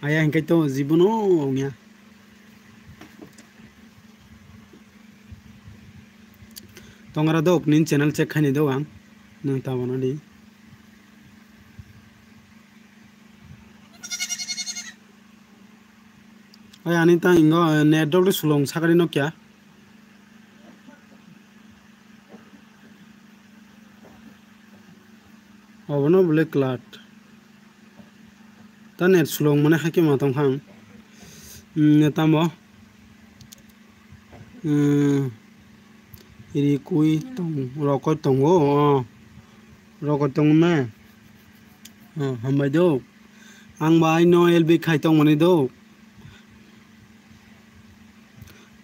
आया हिंखाय तो जीवनो ओंया तंगरा दो निन चैनल चेक खायनि दो आं नों ताबना दि ओइ आनी ता इंगो नेट दो सुलं सागारि न क्या अबनो ब्लैक क्लाट ता नेट सुलं माने हाके मातम खां तामो इरि कुई तं रकय तंगो रकय तंग ना हामबाय दो आं बाय नो एलबी खाय तं माने दो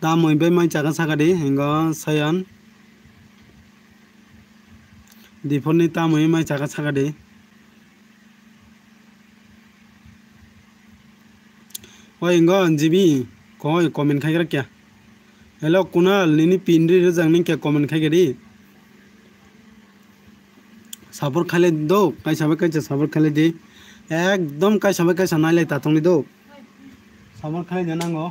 ता मोयबे माय चागा सागादि हिंगा सयन दिफोरनि ता मोय माय चागा सागादि ओइ हिंगा जिबि कय कमेन्ट खायग्रा क्या हेलो कुनाल निनी पिनरि रजांनि क्या कमेन्ट खायगेदि सापोर्ट खाले दो कायसाबे कायसा सापोर्ट खाले दि एकदम कायसाबे कायसा नायलाय तातंनि दो सापोर्ट खाले नांगौ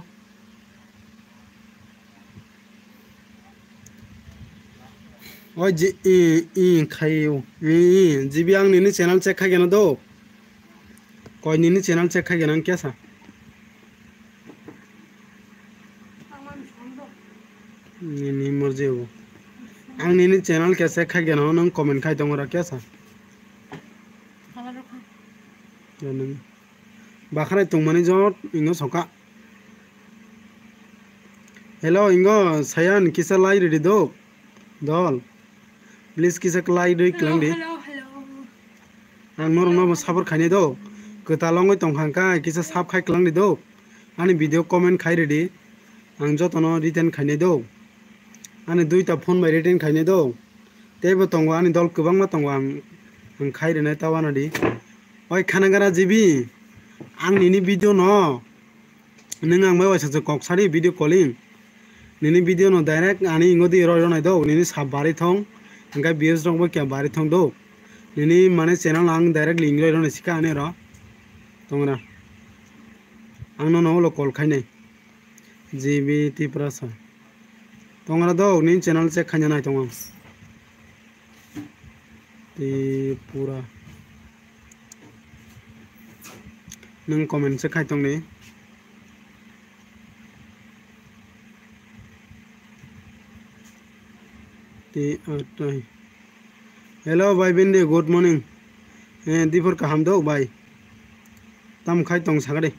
ओइ जी खायो जीबी आं निनी चैनल चेक खायगेन दो कय निनी चैनल चेक खायगेन आं क्या सा निनी मर्जी हो आं निनी चैनल के चेक खायगेन नों कमेन्ट खाय दंरा क्या सा bakharai tongmani jot ingo soka hello ingo sayan kisa lai ready do dol please kisa lai doi klang di ang norong no sabor khaini do ketalongoi tongkhangka kisa sab khai klang di do ani video comment khai ready ang jotono return khaini do ani duita phone bai return khaini do tebo tongo ani dol kubangma tongo ang khai rene tawana di oi khanagara jibi ang nini video no nung ang mai waisa kok sari video calling nini video no direct ani ingodi ro nai do nini sab bari thong angka views rong bo kya bari thong do nini mane channel ang direct link ro nai sika ani ro tongra ang no lo call khainai jibi tiprasa tongra do nini channel check khanya nai tong Tripura nung comment se khai tong ni atai hello bhai bindi good morning dipur kaham do bhai tam khai tong sagade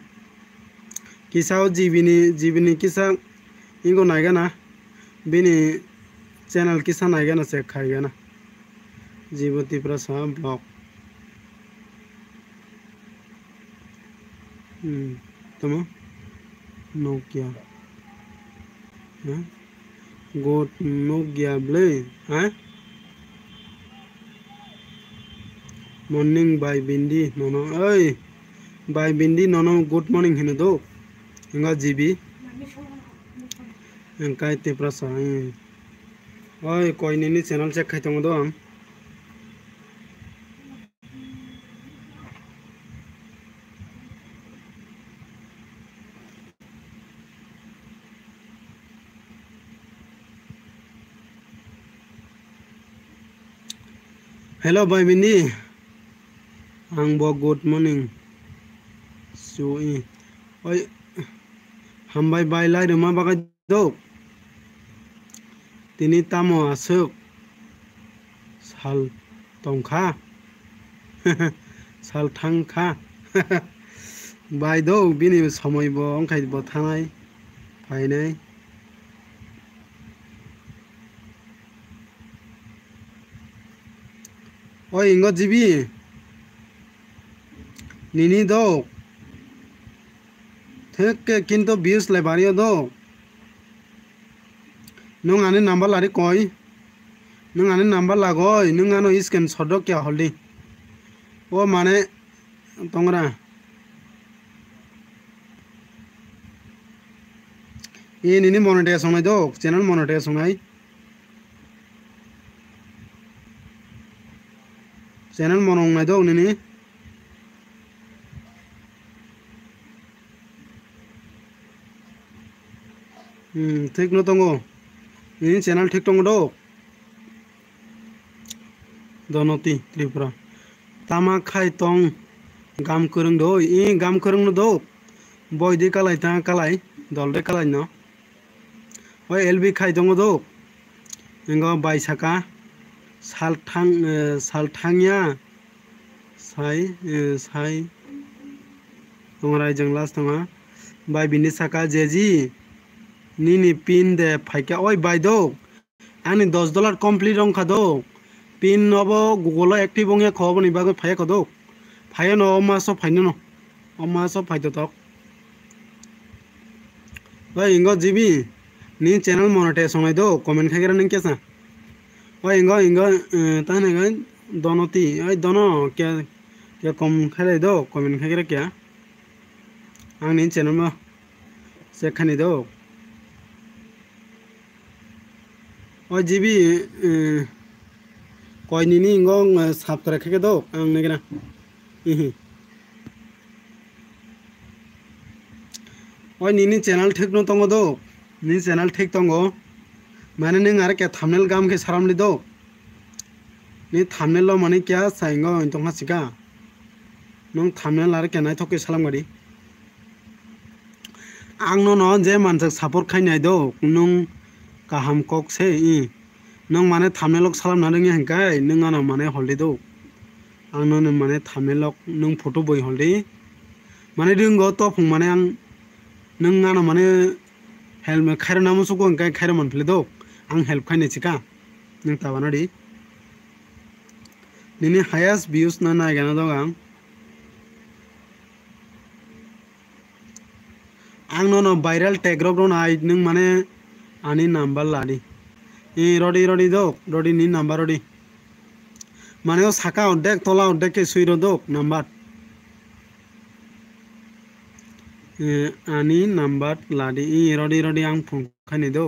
kisao jibini kisa ingo naiga na bini channel kisa naiga na se khai ga na जीवती Prasad blog तुम Nokia गोट Nokia ब्ले morning bye बिंदी नोनो ओय bye बिंदी नोनो good morning हिने दो इंगा GB कायते प्रसाद ओय कोई नहीं channel check खाइतंग दो आं hello bhai bindi ang bo good morning sui oi hambai bai lai de ma bagai do tini tamo asuk sal tongkha sal thangkha bai do bini somoi bo ongkai bo thanai phainai oi ingo jibi nini do thek kinto views le bario do nung ane number lari koi nung ane number lagoi nung ano scan shodok kya holdi o mane tongra e nini monetization nai do channel monetization nai channel monong nai do nini ঠিক no tongo ini channel ঠিক tongo do donoti tripura tama khai tong gam kurung do i gam kurung no do boy di kalai ta kalai dol de kalai no oi lb khai tongo do ingo bai saka salthangya sai tongrai janglas tonga bai bini saka jeji nini pin de phaika oi bai do ani $10 complete rong khado pin nobo google active ongya khoboni bago phaya khado phaya no ma so phaino no ma so phaito tok oi ingo jibi ni channel monetization nai do comment khagira ning kesa oi ingo tane ga donoti oi dono kya kom khale do comment khagira kya ang ni channel ma se khani do oi jibi koi nini ngong subscribe khake do ang negina oi nini channel thik no tongo do ni channel thik tongo mane ning ar ke thumbnail gam ke saram li do ni thumbnail lo mane kya saingo intong hasika nong thumbnail ar ke nai thokke salam gadi ang no je manjak support khainai do nung kaham kok se i nong mane thumbnail salam na ring hangkai nung ano mane holdi do ang no mane thumbnail nung photo boi holdi माने रोंगौ तो फुं माने आं नों आना माने help खायरो नाम सुको अंकाय खायरो मोनफ्ले दो आं हेल्प खायने चिका नों ताबाना दी निनी हाईएस्ट व्यूज ना नायगाना दो आं नो वायरल टैग रो नाय नों माने आनी नंबर लादी रडी दो रडी नी नंबर रडी माने ओ साका देख तोला देख के सुइरो दो नंबर आनी नंबर लादी रडी आं फुं खाने दो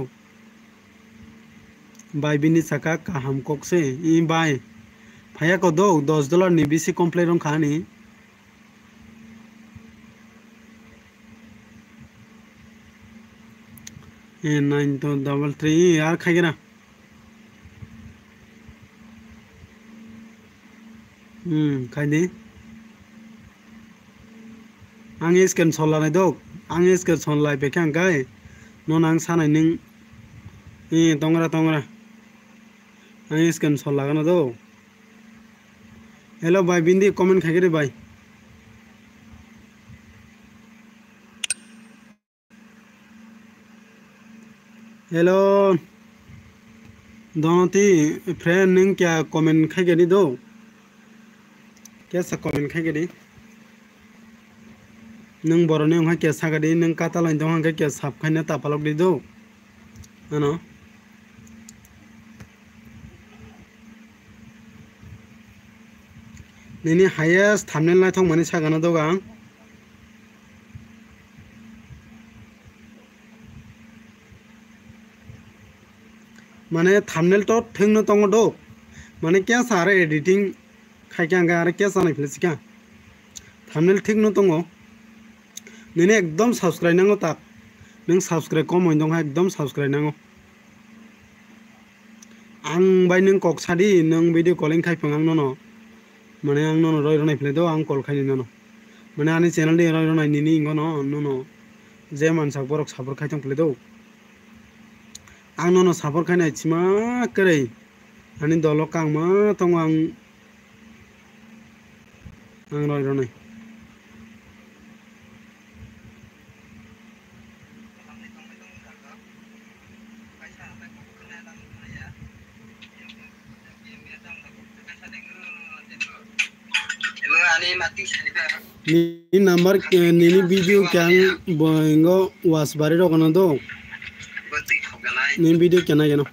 बाय बिनी साका काहाम कोकसे बाय फाया को दो $10 नि बीसी कम्प्लेट रं खानी 9233 यार खाएगा खाई दे आं स्केन सल लानाय दो आं स्केन सल लाय बेखे आं गाय नन आं सानाय नों तंगरा आं स्केन सल लागोन दो हेलो बाय बिंदी कमेंट खाइगे बाय हेलो दोनों फ्रेंड नों क्या कमेंट खाइगे नी दो क्या सा कमेंट खाइगे दी नों बर'नि अंहा क्या सागदी नों कातालाइन दं हांगा क्या साबखायना तापालक दी दो आनो नोंनि हाईएस्ट थामनेल नायथं माने सागाना दो आं माने थामनेल तो थेंनो दङ दो माने क्या सारे एडिटिंग खायके आं आरो क्या जानाय फ्लेसिका थामनेल थेंनो दङ नोंनि एकदम सब्सक्राइब नांगौ ताक नों सब्सक्राइब कम होइन दं एकदम सब्सक्राइब नांगौ आं बाय नों कक्सादी नों भिडिअ कलिं खायफां आं ननो माने आं ननो रय रनाय फ्ले दो आं कल खायनि ननो माने आनि चैनल दे रय रनाय निनि इंगो ननो जे मानसा बरक सापर खायथं फ्ले दो आं ननो सापर खायनाय चिमा करै आनि दल कां मा दं आं रय रनाय नी नंबर नीनी वीडियो क्या इंगो वास बारे रोकना दो नी वीडियो क्या ना क्या ना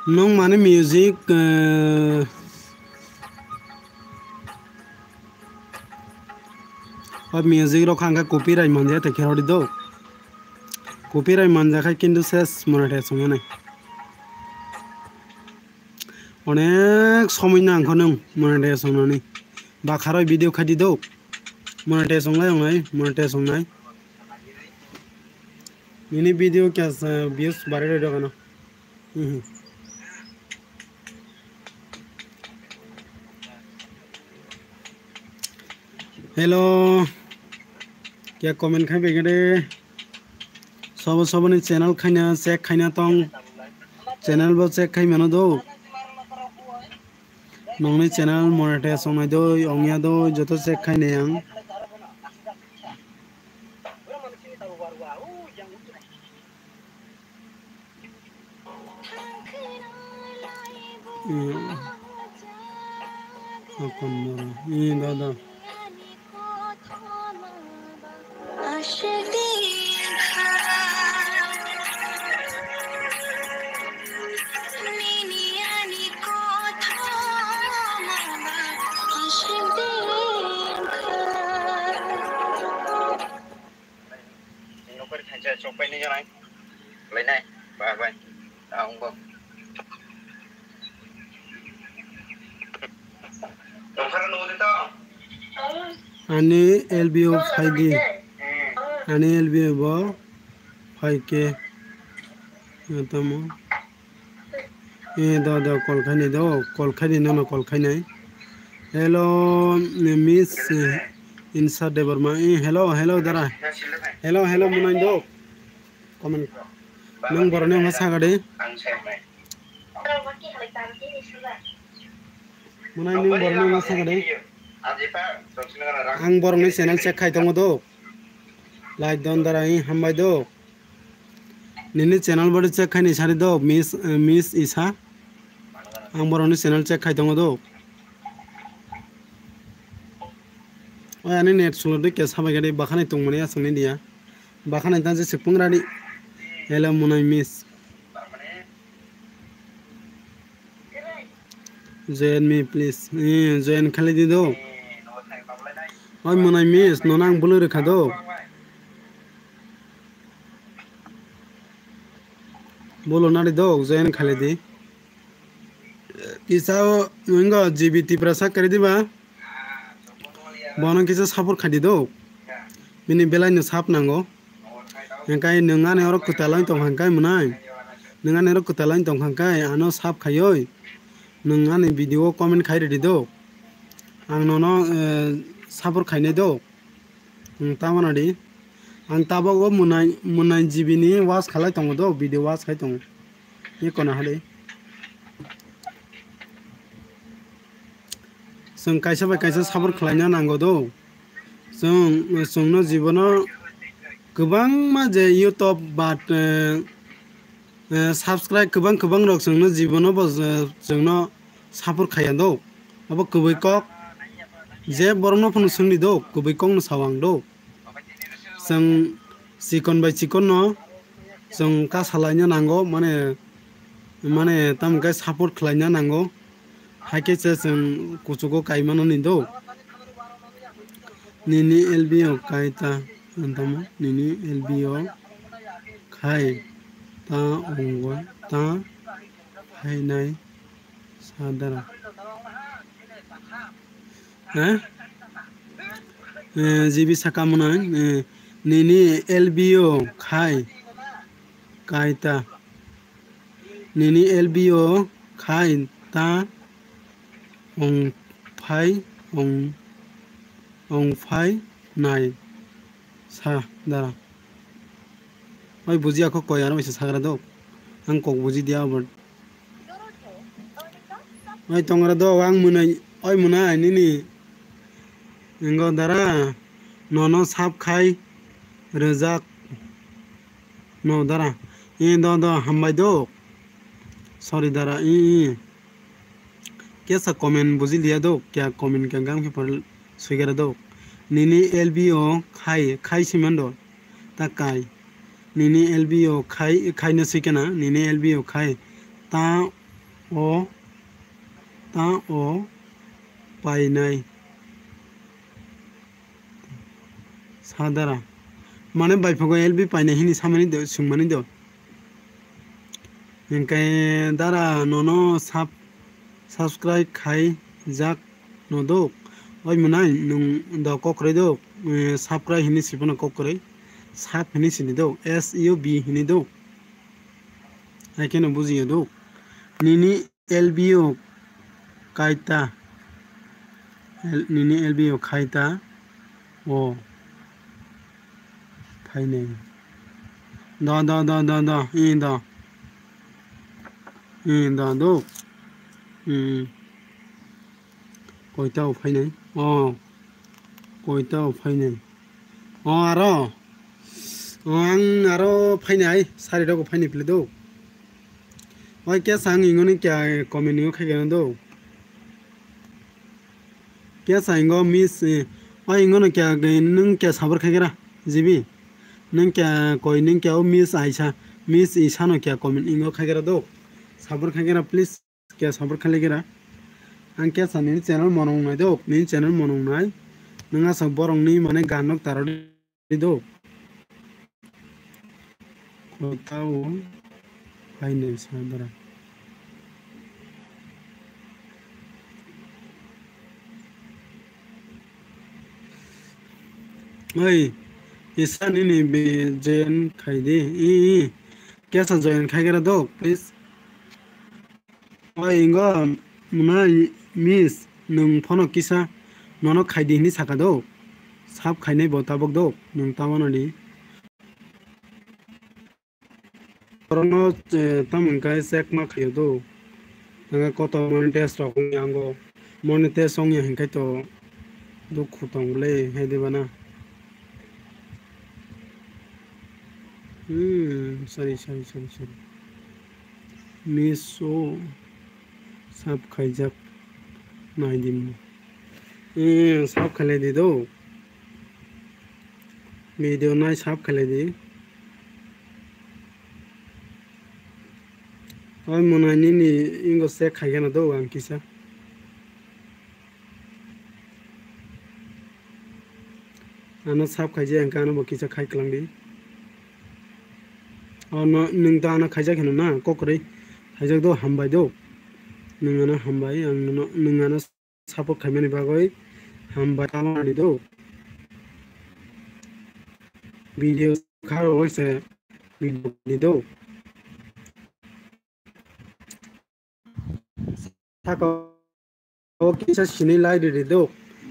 नों माने म्यूजिक अब म्यूजिक रो खांगा कॉपीराइट मान जाते खेरोड़ी दो कॉपीराइट मान जाखा किंतु सेस मोनेटाइजेशन होने अनेक समय ना आंखौ नों मोनेटाइजेशन होने बाखाराय वीडियो खादि दो मोनेटाइजेशन लाय मिनी वीडियो क्या व्यूज बारे रे दो ना हेलो क्या कमेंट खाई बेगे सब ने चैनल खाइना चेक खाइना तंग चैनल बो चेक खाई मानो दो नंगने चैनल मोनेटाइजेशन नाय दो अंगिया दो जतो चेक खाइने आं दादा Chụp bên này cho này lấy này bài ông không Ani LBO 5G Ani LBO bo 5K tamo da call khai no call khai nai hello miss Insa Deborma. Hello dara. Hello munai do. Comment. Nang borne masa gade. Munai nang borne masa gade. Ang borne channel check khai tongo do. Like don dara hambai do. Nini channel body check khai ni sari do. Miss Isa. Ang borne channel check khai tongo do. Oh ani net sulo de ke sabai gade bakhane tongmani asungni dia. Bakhane tan je sepungrani. Hello munai miss. Join me please. Join khali di do. Oi munai miss nonang bulu rekha do. Bolo nari do join khali di. Kisao wingo GBT prasa kari di ba. Bono kisa sapor khadi do. Mini belai no sap nango. Engkai nengane oro kutalain tong hangkai munai. Nengane oro kutalain tong hangkai ano sap khayoi. Nengane video comment khai ready do. Ang nono sapor khaine do. Tamana di. Ang tabago munai jibini was khalai tong do video was khai tong. Ye kona hale. Song kaisa bai kaisa sabor khlaina nango do. Songno jibono गोबां माजे YouTube bat subscribe गोबां rok songno jibono bo songno sapor khaya do. Abo kubai kok je borno phun sungni do kubai kong no sawang do. Song sikon bai sikon no song ka salaina nango mane tam ka support khlaina nango. Haike se song kuchugo kaimano ni do. Nini LBO kaita antama nini LBO khai ta ongwa ta hai nai sadara jibi sakamuna nini LBO khai kaita nini LBO khai ta ong phai nai sa dara oi buji ako koyaro isa sagra do ang kok buji dia ber oi tongra do ang munai nini engo dara nono sap khai rezak no dara do hambai do sorry dara कैसा comment बुझी लिया दो क्या comment क्या गांव के पर स्वीकार दो निनी LBO खाई सिमन दो ताकाई निनी LBO खाई न सिकेना निनी LBO खाई ता ओ पाई नाई सादारा माने बाइफगो LB पाई नहीं सामने दो सुमनी दो इनके दारा नोनो साप subscribe khai jak no do oi munai nung do kokre do subscribe hini sipona kokre sap hini sini do SUB hini do ai kena buji do nini LBO kaita nini LBO kaita o phaine da do koitao phaine koitao phaine aro ang aro phaine ai sari do ko phaine ple do oi kya sang ingoni kya comment ni khai gan do kya sang go miss oi ingono kya nung kya sabar khai gera jibi nung kya koi nung kya miss aisha miss isa no kya comment ingo khai gera do sabar khai gera please क्या सबर खाली गिरा आं क्या सानी channel मनों नाय दो नी channel मनों नाय नंगा सब बरंग नी माने गानक तारो दो बताओ भाई ने सादरा ओए ऐसा नहीं बे जैन खाई दे क्या सा जैन खाई गिरा दो please oi ingo munai miss nung phono kisa nono khaidi ni saka do sap khainai bo tabok do nung tamana di korno tamon kai sek ma khayo do nanga koto monetest rok yango monetest song ya hinkai to do khutong le he de bana sorry miso sap khaijak nai dim sap khale di do video nai sap khale di oi monani ni ingo se khaigana do ang kisa ano sap khaije ang kana bo kisa khai klang di ono nung ta na khaijak hino na kokre khaijak do hambai do nungana hambai ang nungana sapo khaimani bagoi hambai tama di do video kharo hoise video di do thako o kisa sini lai di do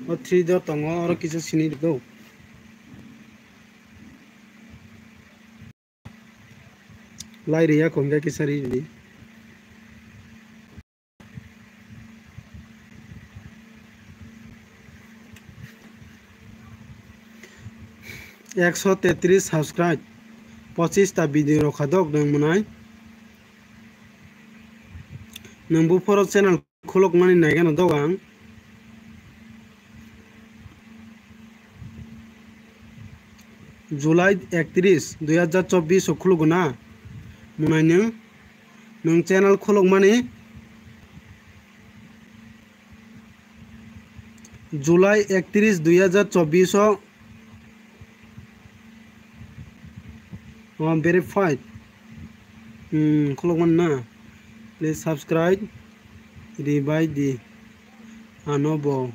o 3 do tongo oro kisa sini di do lai ria konga kisa ri di 133 subscribe 25 ta video rokhadok dong munai nangbu foro channel khulok mani naigana dogang July 31 2024 khuluguna munai nung channel khulok mani July 31 2024 verified khulok man na please subscribe divide the anobo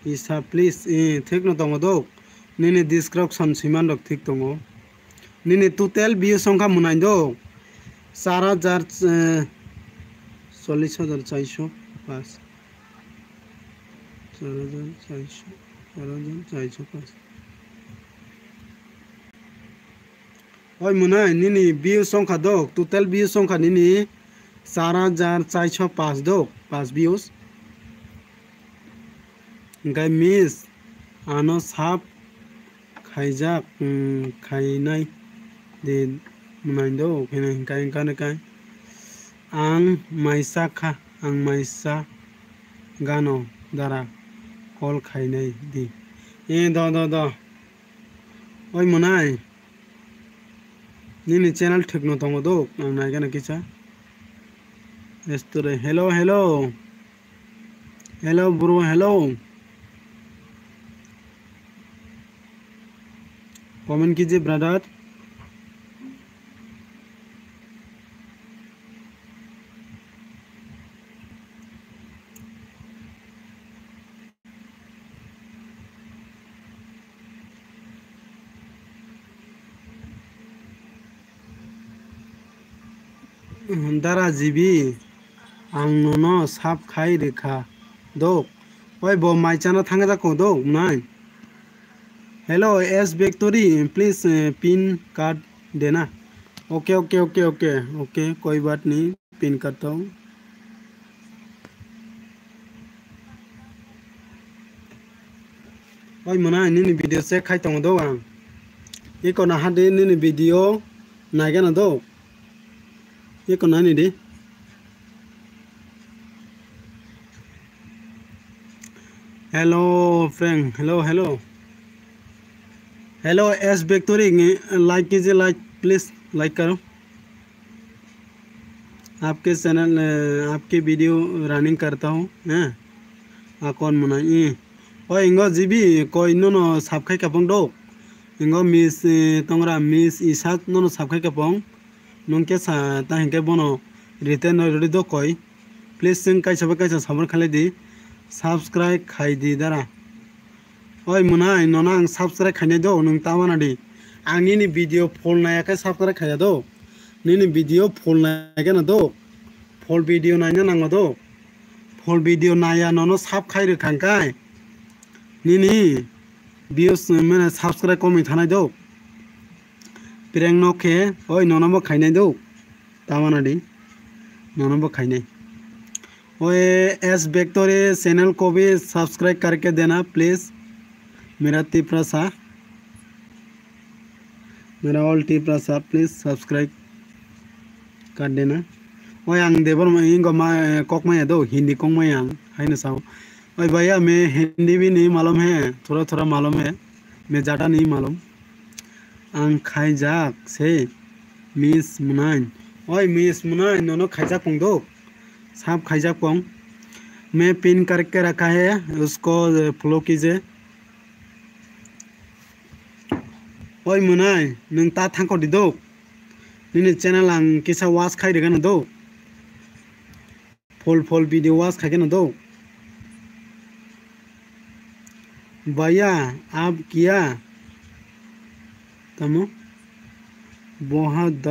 isa please thik no tongo dok nini description siman dok thik tongo nini total view songkha munai do 4000 40405 4405 oi munai nini view songkha dok total view songkha nini 4405 dok 5 views gai miss ano sap khaijak khainai de munai do kai kai ang maisa kha ang maisa gano dara kol khainai di do oi munai nini channel thik no tongo do ang nai gana kicha estore hello bro hello comment कीजिए brother Dara GB आं no shop खाई रेखा दो ओए बो माई चाना थांगा जाको दो नाइ हेलो एस विक्टोरी प्लीज पिन कार्ड देना ओके कोई बात नहीं पिन करता हूँ ओए मना निनी वीडियो से खाई तंग दो आं ये को ना हादे निनी वीडियो नाइगा ना दो ये को ना नि दे हेलो फ्रेंड हेलो एस विक्टोरी लाइक कीजिए प्लीज लाइक करो आपके चैनल आपके वीडियो रनिंग करता हूँ हैं कौन मनाई ओ इंगो जीबी कोई नो साबखाई कापंग दो इंगो मिस तंगरा मिस इसात नो साबखाई कापंग नंके सा ताहिंके बनो रिटर्न रेडी दो कोई प्लीज सिंग काइसा साबर खाले दी सब्सक्राइब खाई दी दारा ओइ मुनाय नोना आं सब्सक्राइब खाने दो नों तामाना दि आंनि नि भिडियो फल नायाखै सब्सक्राइब खाया दो निनि भिडियो फल नायगा ना दो फल भिडियो नायना नांगो दो फल भिडियो नाया नोनो सब खाइ रे खांखाय निनि views mana subscribe komi thanai do prank no khe oi nonabo khainai do tamana di nonabo khainai ओए एस वेक्टोरी चैनल को भी सब्सक्राइब करके देना प्लीज़ मेरा तीपरा सा मेरा ऑल तीपरा सा प्लीज़ सब्सक्राइब कर देना ओए आंग देवर में इनको मा कोक में दो हिंदी कोक में आंग है ना साव ओए भैया मैं हिंदी भी नहीं मालूम है थोड़ा थोड़ा मालूम है मैं ज़्यादा नहीं मालूम आंग खाईजाक से मिस मुनाइन ओए मिस मुनाइन दोनों खाईजाक पंग दो सब खाईजाक पंग मैं पिन करके रखा है उसको फॉलो कीजिए ओए मुनाई नों ता थांको दिदो निने चैनल आं किसा वाच खाइदोगन दो फुल वीडियो वाच खाइगन दो भैया आप किया तमो बहुत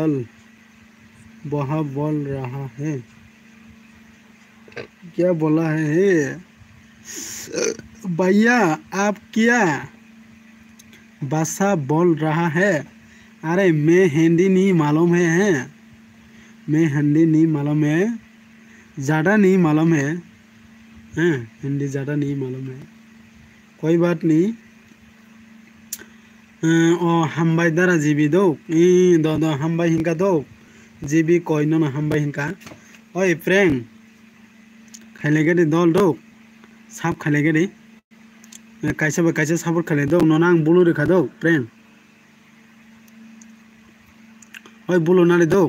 बोल रहा है क्या बोला है भैया आप क्या भाषा बोल रहा है अरे मैं हिंदी नहीं मालूम है मैं हिंदी नहीं मालूम है ज़्यादा नहीं मालूम है हिंदी ज़्यादा नहीं मालूम है कोई बात नहीं ओ हम्बाई दरा जीबी दो दो हम्बाई हिंका दो जीबी कोई न हम्बाई हिंका ओए फ्रेंड खाइलेगे दे दल दो साफ खाइलेगे दे कैसे सपोर्ट खाले दो नोना आं बुलु रेखा दो फ्रेंड ओए बुलु नाले दो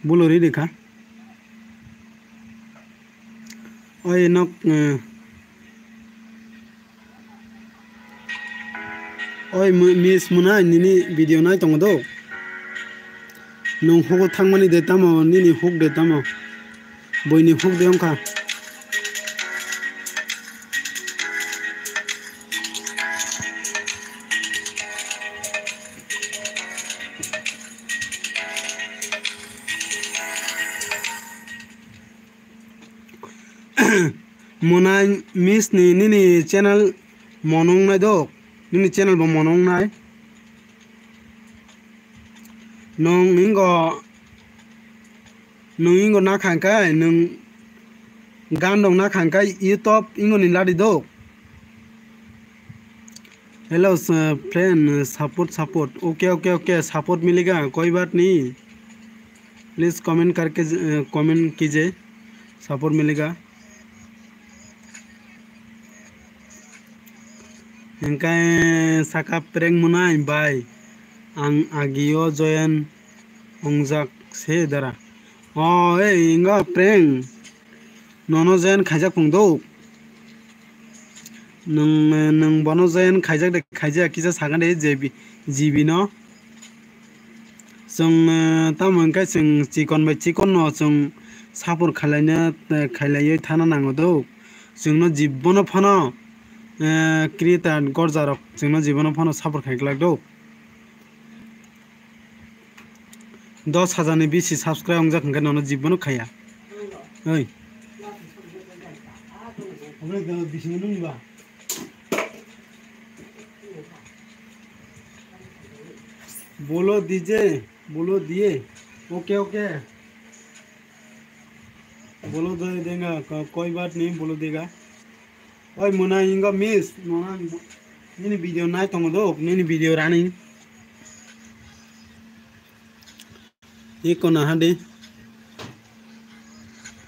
बुलु री रेखा ओए नक ओए मिस मुना निनी वीडियो नाय तंग दो नों होगो थांगमानि देतामो निनी हुक देतामो बयनि हुक दे अंका मुना मिस निनी चैनल मनों नाय दो निनी चैनल बो मनों नाय नों इंगो ना खांकाय नों गान दं ना खांकाय यूट्यूब इंगो नि लादि दो hello friend support okay support मिलेगा कोई बात नहीं प्लीज़ कमेंट कीजिए सपोर्ट मिलेगा इनका साका प्रेंग मुनाय बाय आं आगियो जयन अंजाक से दरा ए इंगा प्रेंग नोनो जयन खाइजाक पंदो नों बनो जयन खाइजाक दे खाइजा किजा सागा दे जीबी न जों तामोनका जों चिकन बाय चिकन न जों सापर खाइलायै थाना नांगो दो जोंनो जीबनो फनो क्रिएटर गरजारक जोंनो जीबनो फनो सापर खाइगलाक दो 10,000 नि बेसि सब्सक्राइब आं जाखांगोन नोंनो जीबनो खाया ओइ हमरे बिसिनो दंबा बोलो दिए ओके बोलो देगा कोई बात नहीं बोलो देगा ओए मुना इंगा मिस मुना निनी वीडियो नाय तंग दो निनी वीडियो रानी ये कोना हादे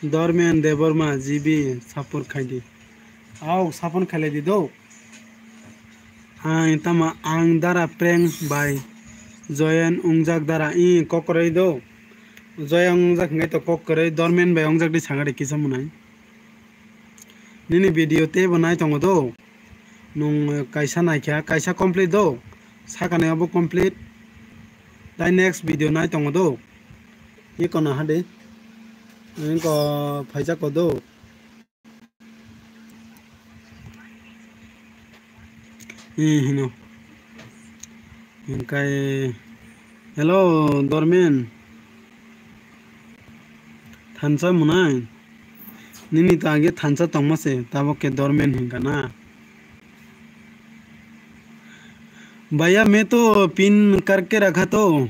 दरमियान देवरमा जीबी सापुर खाइदि आओ सापुन खाइले दि दो आं तमा आं दारा प्रेंग बाय जयन उंजाक दारा ककरै दो जय उंजाक ngai तो ककरै दरमियान बाय उंजाक दि सांगादि किसा मुनाय निनी वीडियो ते बनाय तंग दो नुं कायसा नायख्या कायसा कंप्लीट दो साकानायाबो कंप्लीट दाय नेक्स्ट वीडियो नाय तंग दो ये कोना हादे इनको फाइजा को दो हिनो इनका हेलो दरमियान थानसा मुनाय Nini tage thansa tongmase tabo ke dormen hingana भैया मैं तो पिन करके रखा तो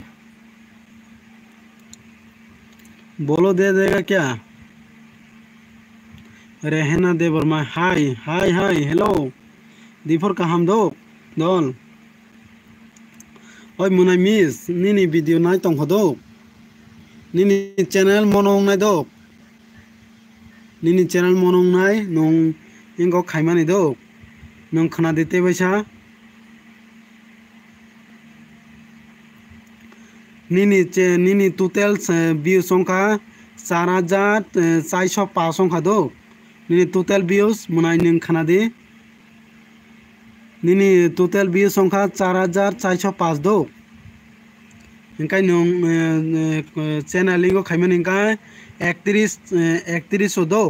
बोलो दे देगा क्या रहना दे वर्मा हाय हाय हाय हेलो दिफर का हम दो दोल ओय मुनाय मिस निनी वीडियो नाय तंग दो निनी चैनल मनोंग नाय दो निनी चैनल मनोंग नाय नों इंगो खाइमानि दो नों खना देते बैसा निनी टोटल व्यूज संख्या 4405 संख्या दो निनी टोटल व्यूज मुनाय नों खना दे निनी टोटल व्यूज संख्या 4405 दो इनकाय नों चैनल लिंगो खाइमानि इनकाय 31 दो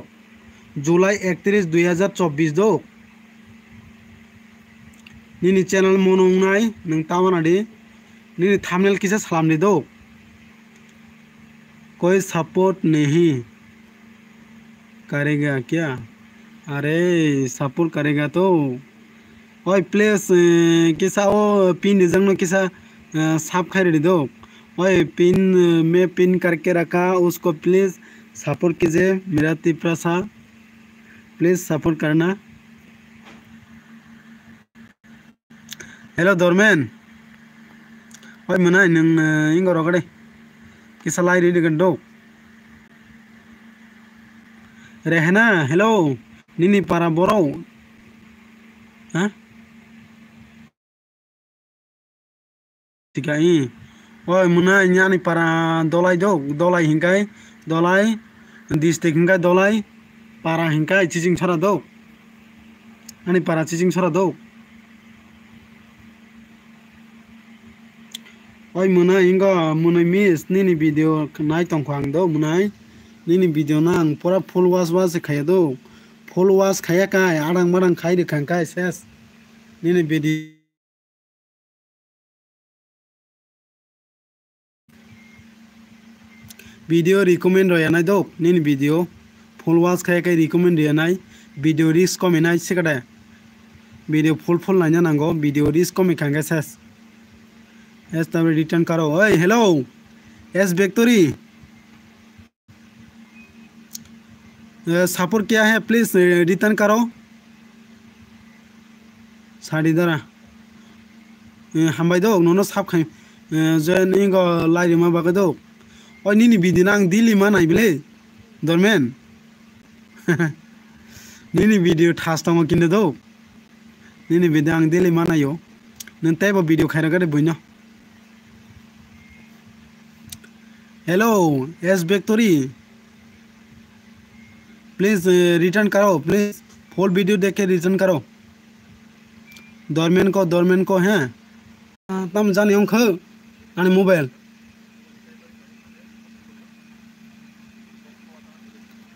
जुलाई 31 2024 दो निनी चैनल मनोंग नाय नों तावाना दे नहीं थंबनेल किसे सलाम दे दो कोई सपोर्ट नहीं करेगा क्या अरे सपोर्ट करेगा तो ओए प्लीज किसा वो पिन जंग किसा साफ खाई दो ओए पिन में पिन करके रखा उसको प्लीज सपोर्ट कीजिए मेरा तिपरा सा प्लीज सपोर्ट करना हेलो दोरमैन ओय मुनाय नों इंगो रगड़े किसा लाई रेडी गंडो रहना हेलो निनी पारा बोरो हां tikai ओय मुनाय न्यानि पारा दोलाई दो दोलाई हिंगाय दोलाई डिस्ट्रिक्ट हिंगाय दोलाई पारा हिंगाय चिजिं छरा दो अनि पारा चिजिं छरा दो ओय मुनाय इंगा मुनाय मिस निनी वीडियो नाय तंखांग दो मुनाय निनी वीडियो ना आं पूरा फुल वाच खाया दो फुल वाच खाया काय आडां माडां खाय रे खांकाय सेस निनी वीडियो रिकमेंड रयानाय दो निनी वीडियो फुल वाच खाया काय रिकमेंड रयानाय वीडियो रिस्क कमेनाय सिकादा वीडियो फुल नायना नांगो वीडियो रिस्क कमे खांगा सेस एस तब रिटर्न करो ओए हेलो एस विक्टोरी सपोर्ट क्या है प्लीज रिटर्न करो साड़ी दरा हामबाय दो नोनो साब खाय जेन इंगो लाइरि मा बागै दो ओय निनी वीडियो आं दिल्ली मा नायबिले दोरमेन निनी वीडियो थास दङ किन्नो दो निनी वीडियो आं दिल्ली मा नायो नों ताइबो वीडियो खायरागारे बयनो हेलो एस विक्टोरी प्लीज रिटर्न करो प्लीज फुल वीडियो देख के रिटर्न करो दोरमेन को हैं तम जाने अंक आने मोबाइल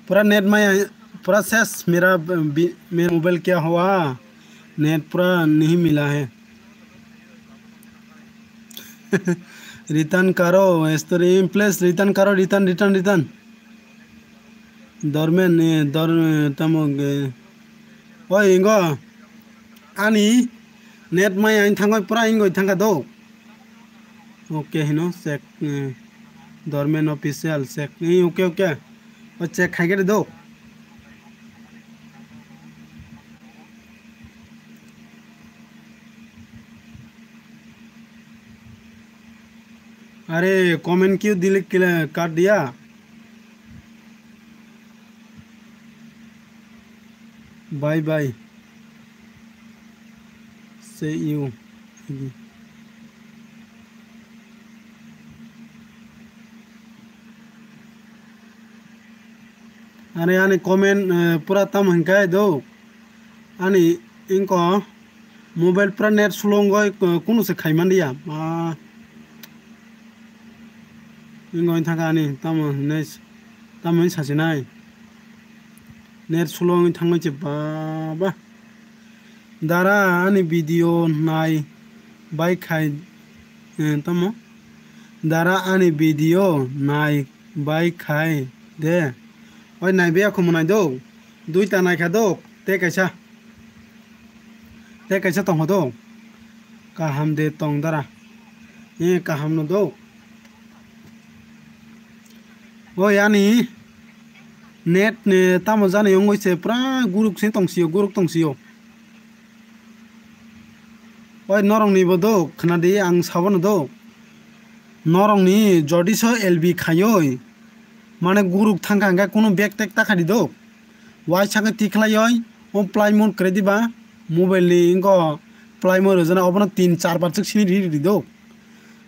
पूरा नेट में पूरा सेस मेरा मोबाइल क्या हुआ नेट पूरा नहीं मिला है रिटर्न करो स्टोरी प्लीज रिटर्न करो रिटर्न दोरमेन दर तमग ओय इंगो आनी नेट में आइन थांगो पूरा इंगो थांगा दो ओके हिनो चेक दोरमेन ऑफिशियल चेक ओके ओके ओ चेक खाइगे दो अरे कमेंट क्यों डिलीट काट दिया बाय बाय से यू अरे आने कमेंट पूरा तम हंकाय दो आने इनको मोबाइल पूरा नेट स्लोंगो कोनो से खाइमान दिया इंगो थाका आने तम सासे नाय नेट स्लोंग थांनो जे बाबा दारा आने वीडियो नाय बाय खाय तम दारा आने वीडियो नाय बाय खाय दे ओय नाय बे आखो मनाय दो duita naikha do te kaisa tong do kaham de tong dara kaham no do o yani net ne tamo jane yongoi se pra guruk se tongsio oi norong ni bodo khnadi ang sabon do norong ni jodiso lb khayoi mane guruk thangka ga kono bag tek takhadi do wai sanga tiklayoi o plymoon kredi ba mobile ni ingo plymoon jana obono 3-4 bar chik sini ri do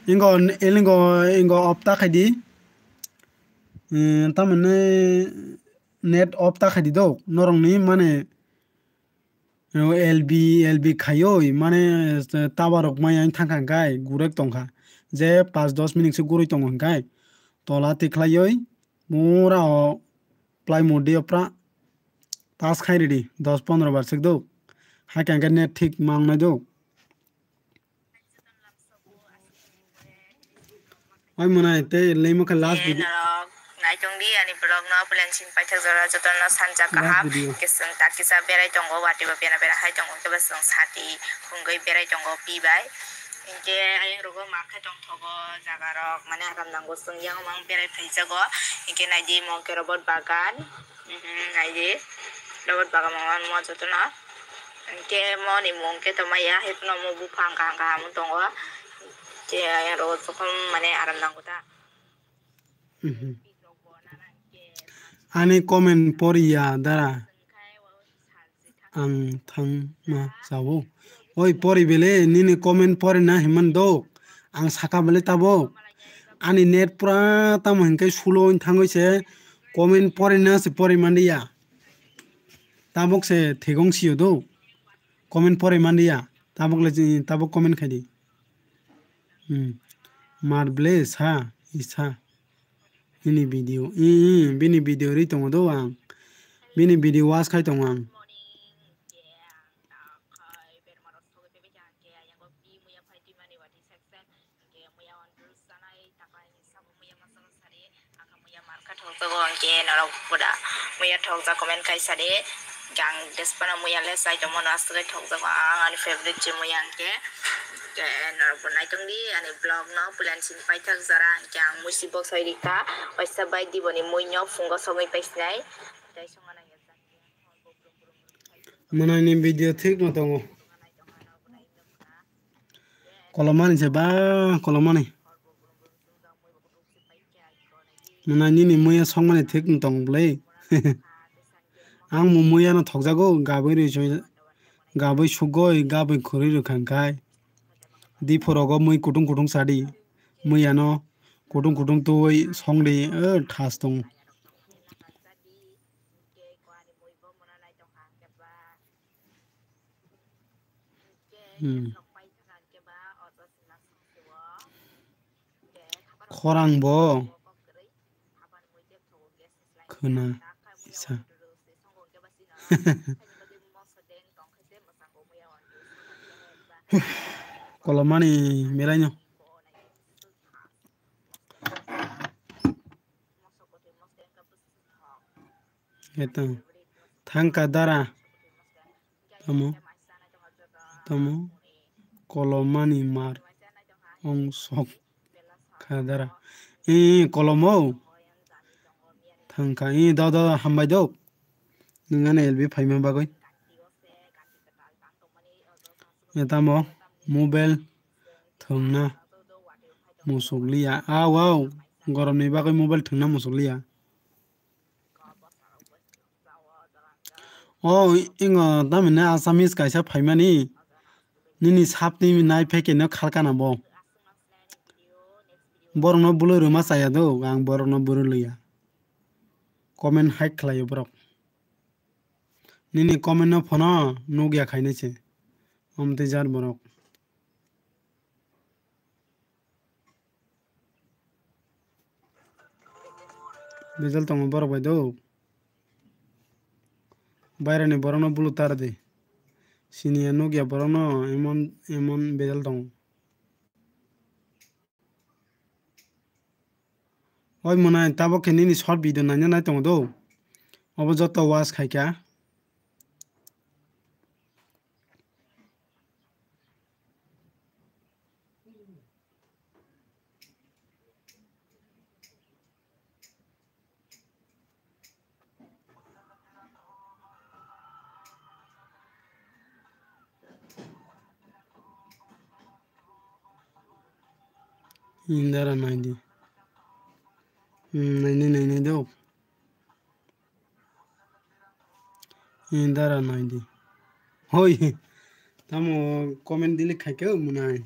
ingo op takhadi tamane net op takhadi do norong ni mane lb khayoi mane tabarok maya thangka gai gurek tongkha je 5-10 minute se gurui tong gai tola tiklayoi mura o plymoon de pra tas khai ready 10-15 bar sik do hakanga net thik mangna do oi monai te leimo ka last video ngai tong di ani blog no plan sin pai thak jara joton no sanja kaham keseng takisa berai tongo wati ba pena pena hai tongo ke basang sati hungai berai tongo pi bai inke ayang rogo markha tong thogo jaga rok mane aram nango sung yang mang berai phai jago inke nai di mo ke robot bagan nai di robot bagan mangan mo joton na inke mo ni mong ke to maya hepno mo bu phang kang ka mo tongo je ayang rogo sokom mane aram nango ta ani comment poriya dara ang thang ma sawo oi pori bele nini comment pori na himan do ang saka bele tabo ani net pura tam hinkai sulo thangoi se comment pori na se pori mandiya tabok se thegong siyo do comment pori mandiya tabok comment khadi marbles ha isa ini video bini video ri tong do ang bini video was khai tong ang muya thok ja comment kai sade gang despana muya le sai to mono asre thok ja ani favorite je muya ke nor bonai tong di ani blog no plan sin pai thak jara gang musi box hai dika paisa bai di boni muinyo fungo somai paisnai dai songana ya mana ni video thik no tongo kolomani se ba kolomani mana ni muya songmani thik no tong blai ang muya no thokjago gabai sugoi gabai khori ro khangkai di forogo mui kutung sadi muya no kutung toi songde thas tong khorang bo khuna isa kolomani melaino eta thangka dara tamo kolomani mar ong sok khadara kolomo thangka da hambai do ningane elbi phaima bagoi etamo mobile thongna musukliya aw gorom ni bagoi mobile thongna musukliya ingo damene asamis kaisa phaimani nini sapni nai pheke no khalkana bo borno buluru ma saya do ang borno buruliya comment hack khlayo borok nini comment no phono nogya khaine che omte jar borok bezal tong borok bai do bayra ni borok no bulu tar de sinia nogya borok no emon bezal tong oi monai tabok ke nini short video nanya nai tong do obo joto was khaika Indara 90. 90 do. Indara 90. Hoi. Tamo comment dile khake munai.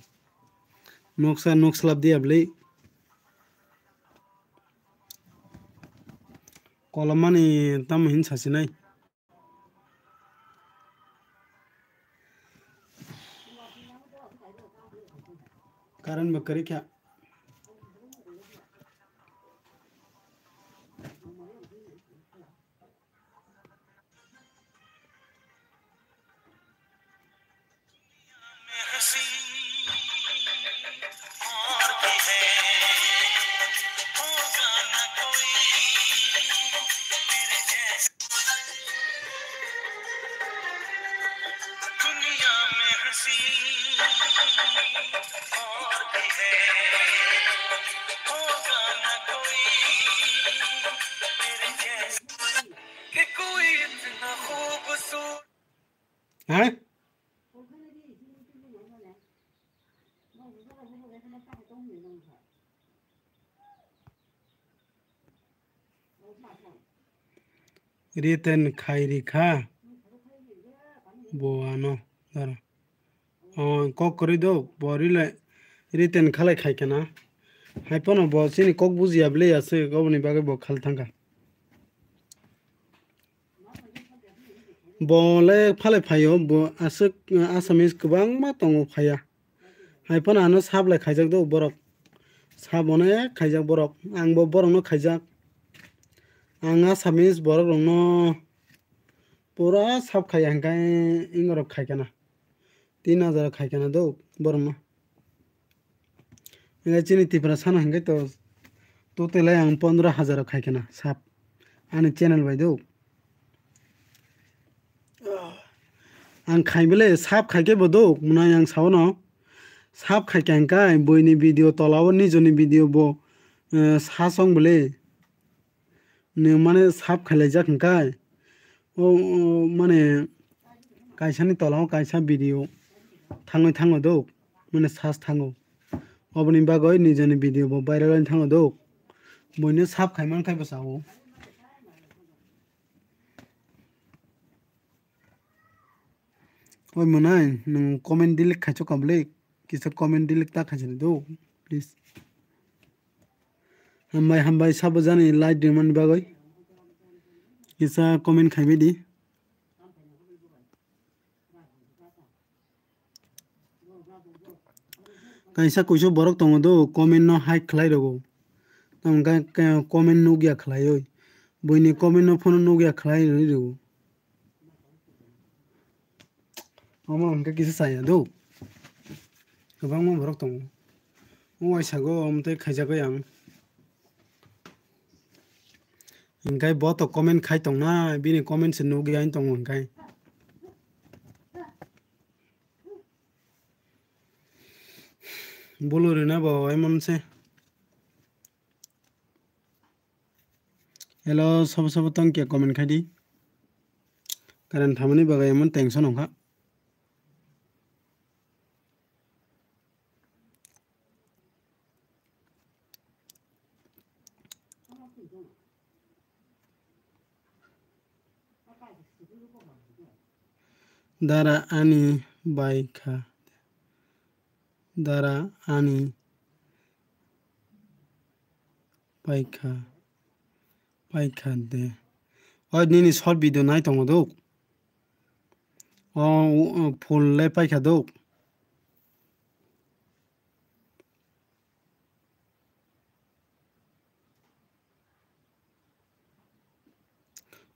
Nokslab diable. Kolamani tam hin sasinai. Karan bakari kya? Huh? Riten khairi kha boano dara kok kori do borile riten khalai khai kana haipono bo sini kok bujiable ase gobni bage bo khal thanga bole phale phayo bo asuk asamis kubang ma tongo phaya haipono ano sablai khaijak do borok sabone khaijak borok angbo borok no khaijak anga samis borok no pura sab khai hangkai ingorok khai kana 3000 khai kana do borok no enga chini tipra sana hangkai to total ang 15000 khai kana sab ani channel bai do ang khaibele sab khaike bodo munai ang sawono sab khaike hangkai boini video tolawo nijoni video bo sasong bele ne mane sab khalaijak hangkai o mane kaisani tolawo kaisa video thango do mane sas thango oboni bagoi nijoni video bo viral thango do boino sab khaiman khai basawo oi munai nung comment dilik khaicho kable kisa comment dilik ta khaichani do please hambai sabojani like diman bagoi kisa comment khaibe di kaisa kuiso borok tongo do comment no hide khlai rogo tam ga comment no gya khlai oi boini comment no phone no gya khlai rogo amo angka kisa saya do gobang mo borok tongo o aisago amte khaijago yang ingkai bo to comment khai tongna bini comment se no gya in tongo ingkai bolo re na bo emon se hello sab tong ke comment khai di karan thamani baga emon tension hongka dara ani baikha dara ani paikha de oi nini short video nai tongo do o full le paikha do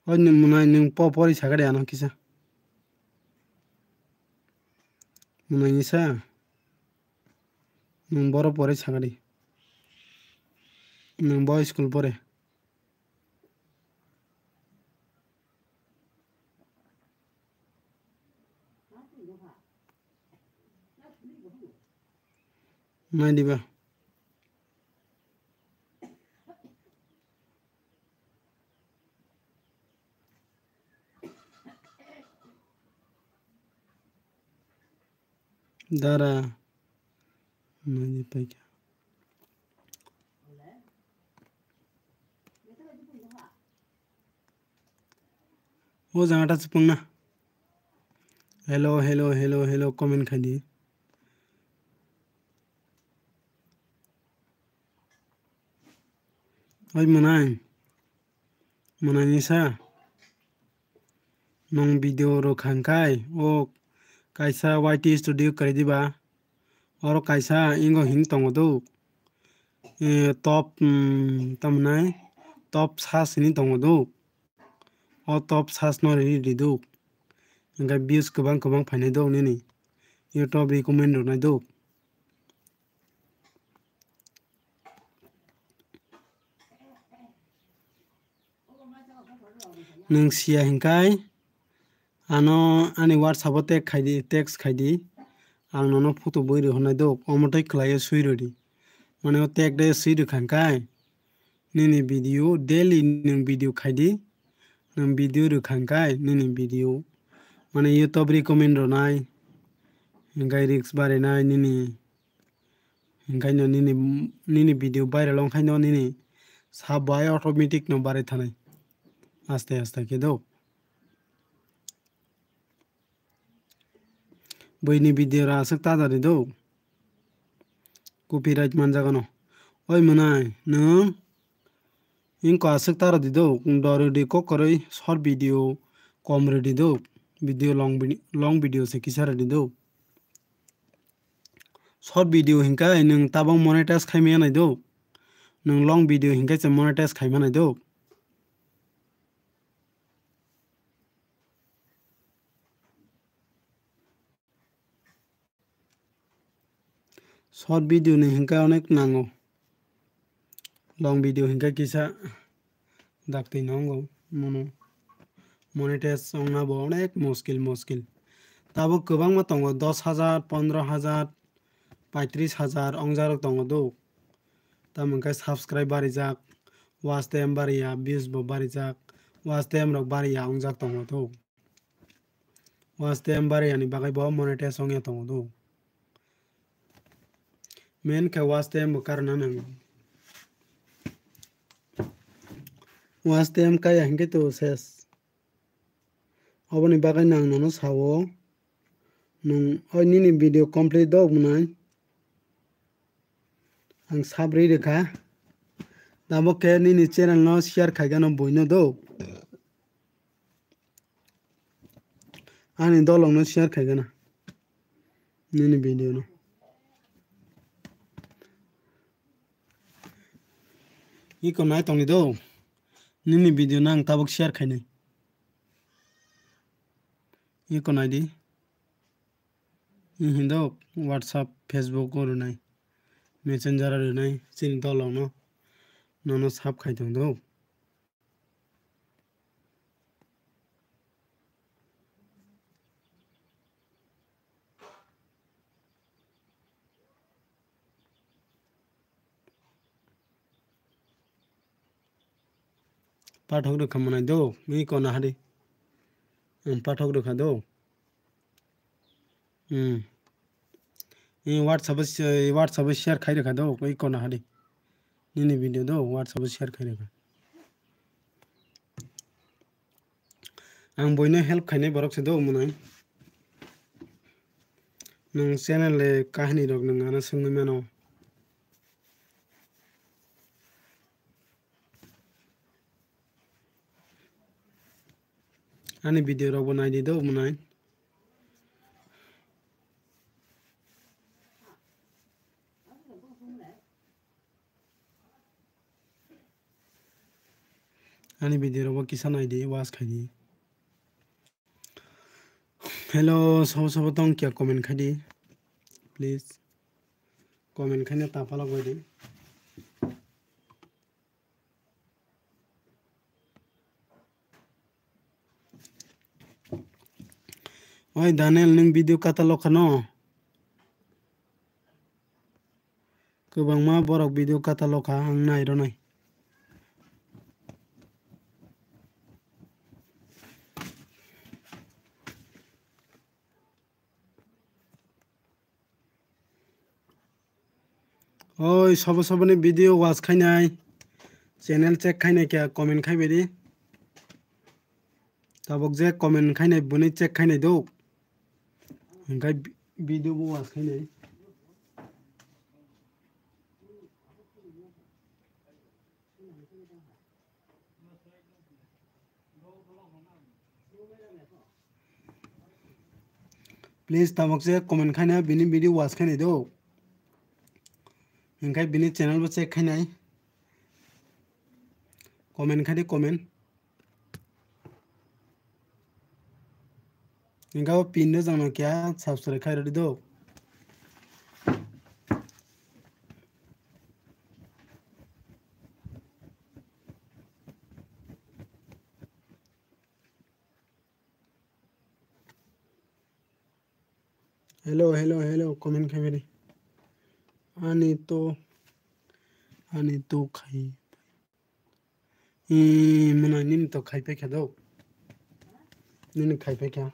oi munai ning pori sagade ano kisa munai isa nung boro pore sagadi nung boy school pore নাই দিবা দাঁড়া নাই দি পাইকা ও জায়গাটা চিপং না hello hello hello hello comment khadi ओइ मोनाय निसा नों video रो खांखाय ओ कायसा YT studio करे दिबा और कायसा इंगो हिंग तंगो दो टॉप तमनाय टॉप सास नि तंगो दो और टॉप सास न रेडी दो इंगा व्यूज गोबां गोबां फायनाय दो नि यूट्यूब रिकमेंड होनाय दो नों सिया हिंखाय आनो आनि व्हाट्सएप टेक्स्ट खायदी आं नोंनो फटो बोइरो होनाय दो अमथाय खलायो सुइरोदि माने ओ टेग दे सुइरो खांखाय निनि वीडियो डेली नों वीडियो खायदी नों वीडियो रो खांखाय निनि वीडियो माने यूट्यूब रिकमेंड होनाय इंगाय रिक्स बारायनाय निनि इंगायनो निनि वीडियो वायरल ओंखायनो निनि साबाय ऑटोमेटिक न बाराय थानाय आस्ते आस्ते के दो बैनि वीडियो रा सकता जादि दो कॉपीराइट मान जागनो ओइ मोनाय नों इनको आसकता रदि दो डरदि को करई शॉर्ट वीडियो कम रेडी दो वीडियो लॉन्ग वीडियो से किसा रेडी दो शॉर्ट वीडियो हिंका नों ताबां मोनेटाइज खायमे नाय दो नों लॉन्ग वीडियो हिंका से मोनेटाइज खायमे नाय दो शॉर्ट वीडियो ने हिंका अनेक नांगो लॉन्ग वीडियो हिंका किसा दाक्ति नांगो मनो मोनेटाइज संनाबो अनेक मुश्किल ताबो गोबां मा दंगो 10,000 15,000 35,000 अंजार दंगो दो तामंका सब्सक्राइब बारि जाक वाच टाइम बारिया व्यूज बो बारि जाक वाच टाइम रक बारिया अंजाक दंगो दो वाच टाइम बारिया नि बागै बो मोनेटाइज संया दंगो दो मेन का वाच टाइम बो कारना नंग वाच टाइम का हिंके तो सेस अबनि बागै नां ननो सावो नों ओइ निनि वीडियो कंप्लीट दो मुनाय आं साब्रै रेखा दाबो के निनि चैनल न शेयर खायगानो बयनो दो आनि दलं न शेयर खायगाना निनि वीडियो न इको नाय तंनि दो निनि वीडियो न आं ताबक शेयर खायनै इको नाय दी हिंदो व्हाट्सएप फेसबुक और नाय मेसेंजर और नाय सिन दलं न ननो साब खायदों दो पाठक रखा मनाय दो इको ना हादी पाठक रखा दो व्हाट्सएप शेयर खाई रखा दो इको ना हादी निनि वीडियो दो व्हाट्सएप शेयर खाई रखा आं बयनो हेल्प खायनाय बरक से दो मुनाय नों चैनल ले कहानी रक नों आना सोंगै मानो आनि वीडियो रक बनाय दी दो मुनाय आनि वीडियो रक किसा नाय दी वाच खाय दी हेलो सब तंग क्या कमेंट खादी प्लीज कमेंट खाने ताफा लगवाय दी ओइ दानियल नों वीडियो काता लखनो गोबांमा बरक भिडिअ काटाल'खा आं नायर'नाय ओय सबने वीडियो वाच खाइनाय चैनल चेक खाइनाय क्या कमेंट खाइबेरी ताबक जे कमेंट खाइनाय बुनि चेक खाइनाय दो ओंखाय वीडियो बो वाच खाइनाय प्लीज ताबक जे कमेंट खाइनाय बिनि वीडियो वाच खाइनाय दो ओंखाय बिनि चैनल बो चेक खाइनाय कमेंट खाइदे कमेंट इनका पिन दो जानो क्या सब्सक्राइब खाइरदि दो हेलो हेलो हेलो कमेंट खाइबेरी आनी तो खाइ मना निन तो खाइपे क्या दो निन खाइपे क्या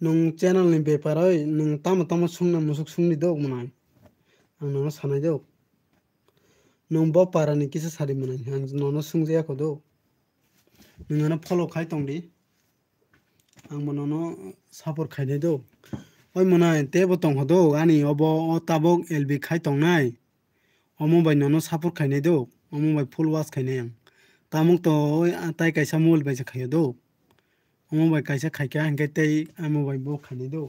नों चैनल नि बेपार ओय नों ताम सुंना मुसुक सुंनि दो मनाय आं नोंनाव सानाय दो नों ब पारानि किसे सारि मनाय आं नोंनाव सुंजायाखो दो नोंनाव फलो खाइ तंदि आं मनाव सापर खाइनाय दो ओय मनाय तेबो तंग दो आनी अबो ताबक एलबी खाइ तंनाय अमो बाय नोंनाव सापर खाइनाय दो अमो बाय फुल वाच खाइनाय आं तामुक तो ताइ कैसा मोबाइल बाय खाइयो दो अमो बाय कैसा खाइका हंके तै अमो बाय बो खाइनाय दो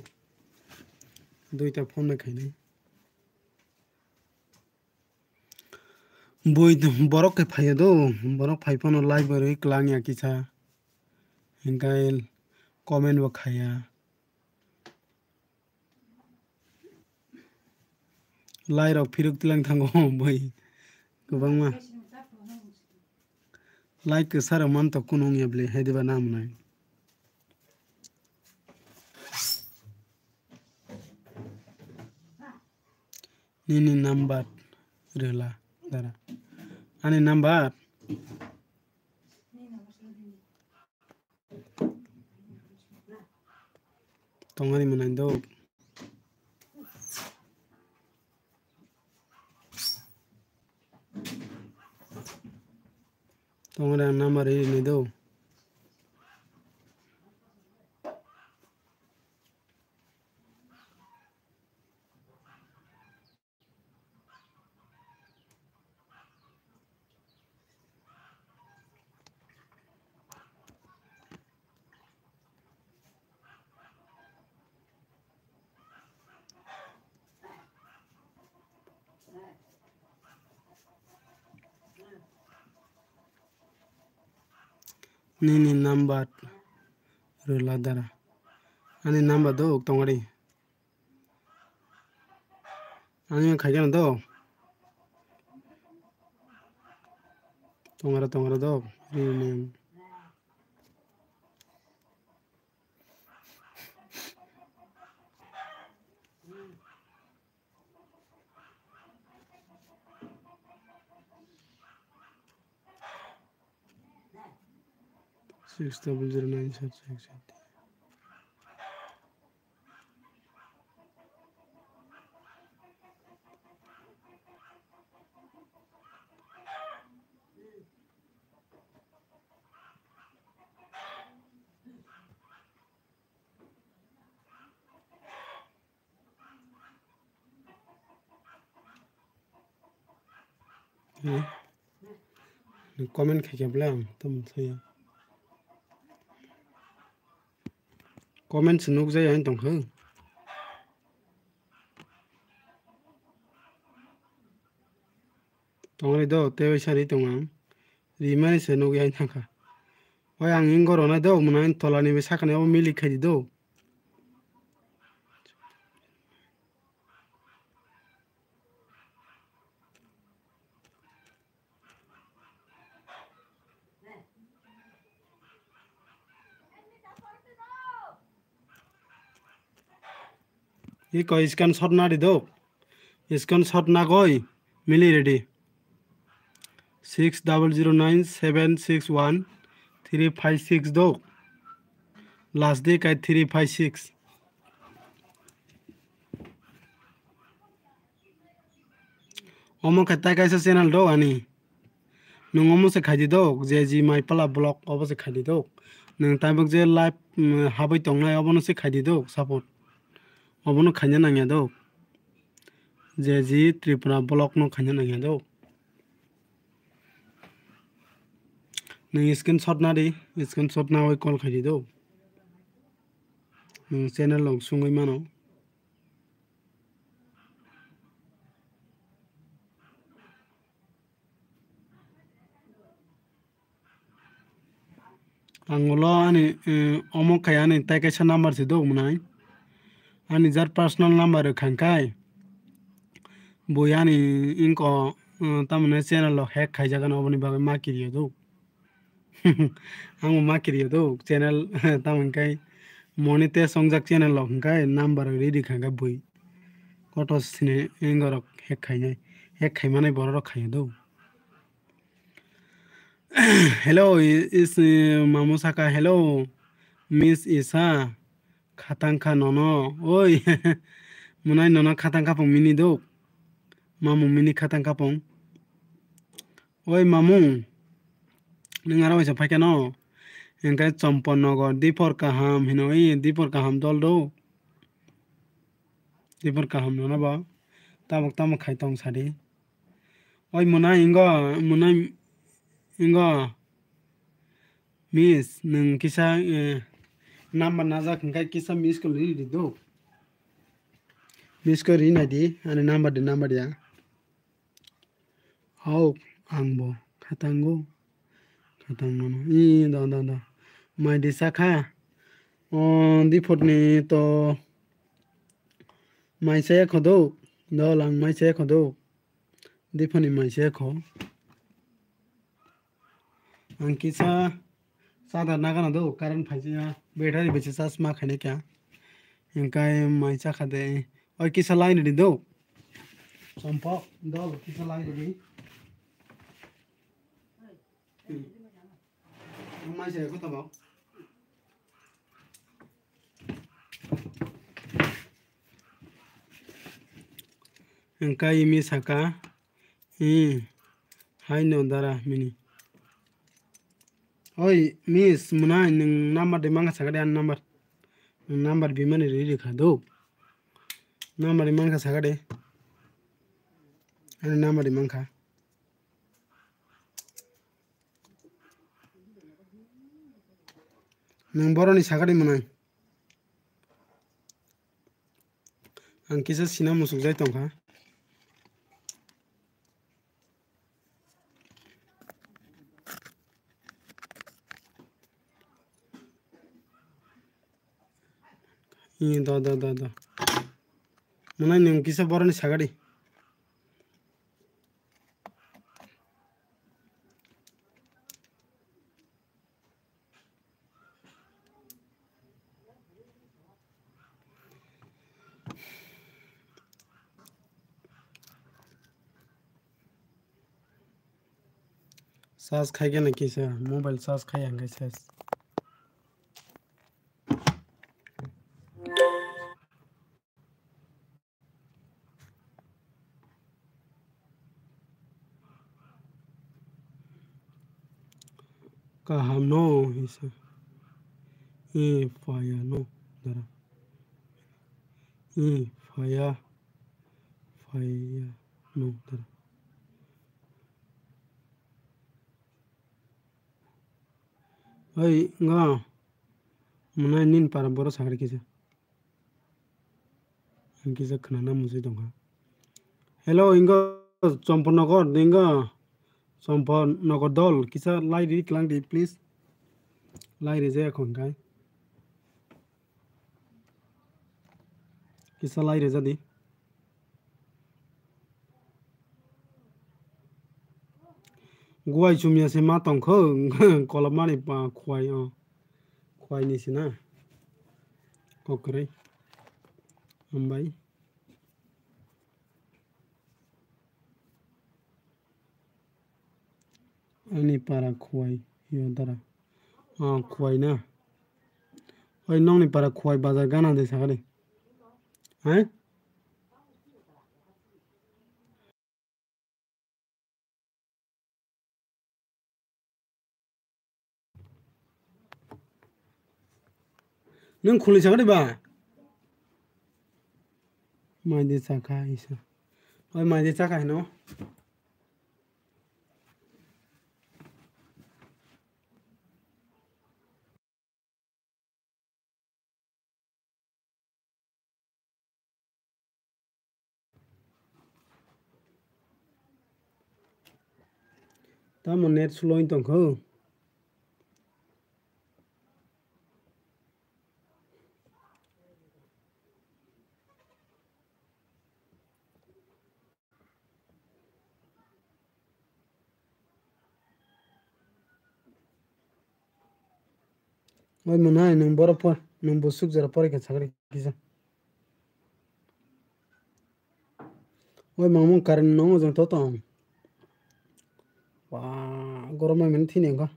दुइटा फोन बाय खाइनाय बोय बरक के फाइयो दो बरक फाइफोनो लाइब्रेरी क्लांगिया किसा हंकाय कमेंट बो खाया लाइराव फिरुक तिलां थांगो बोय गोबांमा लाइक के सारा मान तो कुनो याबले हेदेबा नाम नाय निनी नंबर रेला दारा आनी नंबर तंगारी मनाय दो तंगारी नंबर ए दो निनी नंबर रेला दारा आनी नंबर दो तंगारी आनी खाइगोन दो तंगारा दो रिनेम Six double 09 6 कमेंट खाइब्ला तुम सैया कमेंट नुक जाया दंखो तंगारी दो तेबै सारि तंगा रिमानि से नुक याय थांखा ओय आं इंगरना दो मनाय तलानि बे साखानायाव मिलि खाइदि दो ये कोई स्कैन शॉट ना दो Screenshot na koi mili ready 6009761356 do last day kai 356 omo kata kaisa channel do ani nung omo se khadi do je ji mai pala blog obo se khadi do nung taibok je live habai tongnai obo se khadi do support obo no khanya nangya do je ji tripura blog no khanya nangya do nung screenshot na di screenshot na oi call khadi do nung channel log sungoi mano angolo ani omo kaya ani tai kaisa number se do munai ani jar personal number khangkai boyani inko tamne channel lo hack khaijagan oboni bagai makiriyo do ang makiriyo do channel tamun kai monite songjak channel lo kai number ready khanga bui koto sine ingorok hack khainai hack khaimane borok khaiyo do hello is mamu saka hello miss isa khatangkha nono oi munai nono khatangkha pong mini do mamu mini khatangkha pong oi mamu ningara waisa phaikano engkai champannagar dipor kaham hinoi dipor kaham dol do dipor kaham nono ba tabok tamo khaitong sadi oi munai ingo miss nung kisa number najak engkai kisa miss ko ri do miss ko ri na di ani number ya hau angbo khatango khatang nono I da mai di sakha dipor ni to mai se khodo dolang mai se khodo dipor ni mai se kho ang kisa sada nagana do karan phaisiya battery beche chasma khaine kya engkai mai cha khade oi kisa line di do sompo do kisa line di mai se kho tamo engkai mi saka hai no dara mini oi miss munai ning number de manga sagade an number bimani ready kha do number manga sagade an number de manga nang boroni sagade munai ang kisa sina musuk jai tongkha da munai nang kisa boroni sagade charge khai na kisa mobile charge khai angai ses kaham no isa fire no dara fire no dara oi nga munai nin para boro sagare kisa kisa khana na musi dongha hello ingo champannagar dinga champannagar dol kisa lai ri klang di please lai re je ekhon kai kisa lai re jadi guai chumya se ma tong kho kolamani pa khwai ni sina kokre ambai Ani para khuai yodara. Khuai na. Oi nong ni para khuai bazar gana de sagale. Hai? Nang khuli sagale ba? Mai de sakha isa. Oi mai de sakha no. Tamo net slow in tong kho. Oi munai nang bora por nang busuk jara por ke sagale kisa. Oi mangmong karan nong jong to tong. Wah, goromai men thine ga.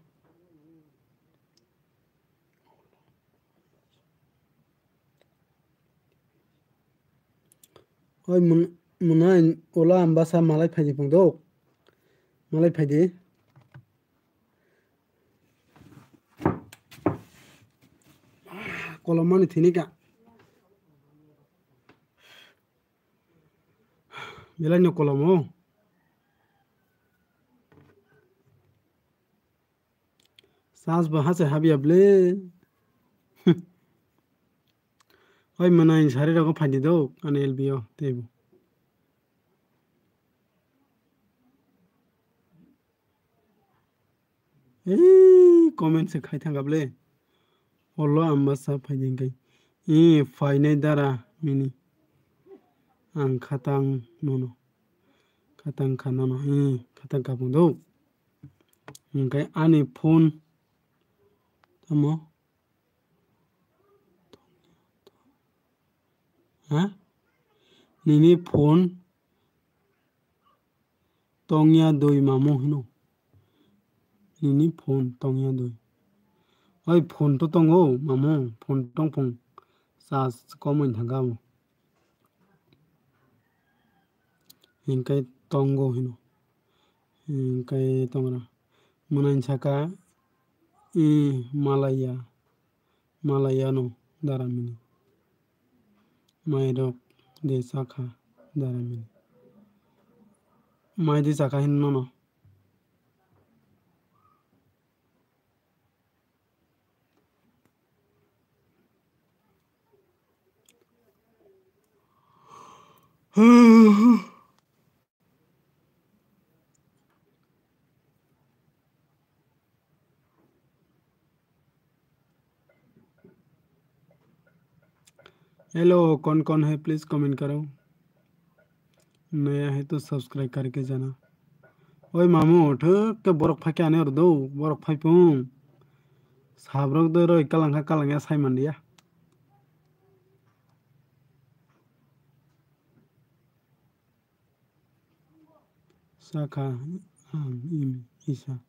Oi munai ola ambasa malai phaji pung do. Malai phaji. Kolomani thini ka. Belai no kolomo. Saas bahas se habi able. Oi munai sari rago phaji do ane elbio tebu. Comment se khai thangable. Olo ambasa phaji kai. Fainai dara mini. Ang khatang nono. Khatang khanono. Khatang kapung do. Kai ane phone. Tamo. Ha? Nini phone. Tongya doi mamo hino. Nini phone tongya doi. Oi phone to tongo mamo phone tong phone. Saas comment thangamo. Kai tongo hino. Kai tongra. Munan chaka. Malaya. Malaya no daramini. Maidok de sakha daramini. Mai de sakha hino no. Hello कौन है please comment करो नया है तो subscribe करके जाना ओए मामू उठ के बरक फाके आने और दो बरक फाइपुं साब्रक दो रो कालांगा साइमन दिया साखा इसा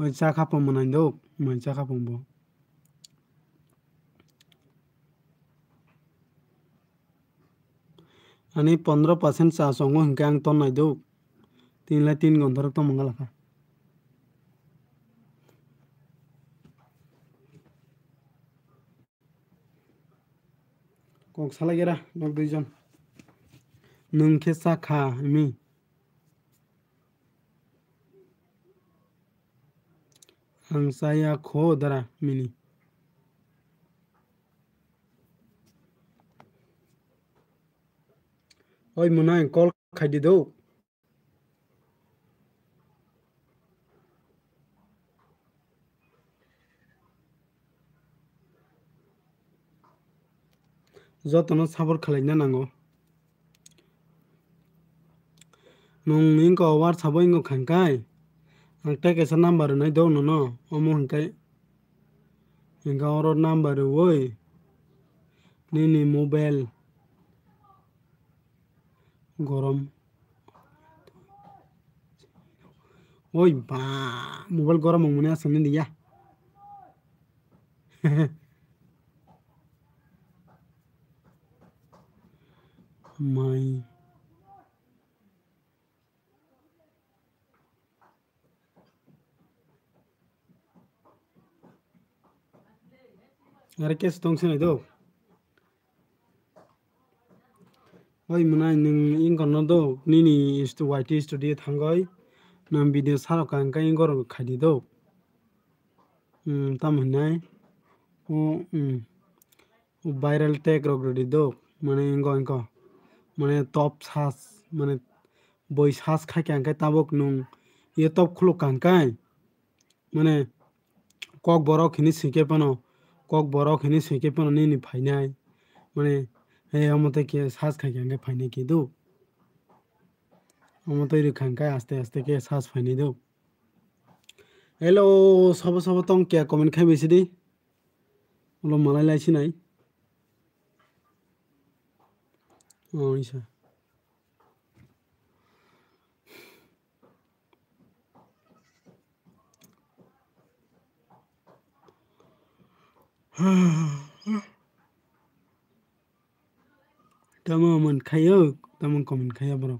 ओए साखा पमनाइन दो मन साखा पमबो अनि 15% सा संगो हंके आं तो नाइ दो 3 घंटा तो मंगल का कौन साला गेरा नक दुइजन नंखे साखा मी आं साया खो दरा मिनी ओइ मुनाय कल खाइदि दो जतनो साबर खालायना नांगौ नों इनको WhatsApp इंगो खांकाय आं टेकेसा नंबर नै दो नो अमो हंकाय इंगा और नंबर वोय निनी मोबाइल गरम Oi ba mobile goram mongmune asungni dia. My Are kes tongsin ido. Oi mana ning in kono do nini istu YT studio thangoi nam video sarok kan kai gor khadi do. Tam hinai o viral tag rogdi do mane ingo mane top sas mane boy sas khai kan kai tabok nung ye top khulu kan kai mane kok borok hini sike pano kok borok hini sike pano nini phainai mane he amote ke sas khai kan kai phainai ki do amote ri kan kai aste ke sas phainai do. Hello sabo tong kya comment khai besi di ulo malai lai sinai isa Tamaman khayo tamang comment khaya bro.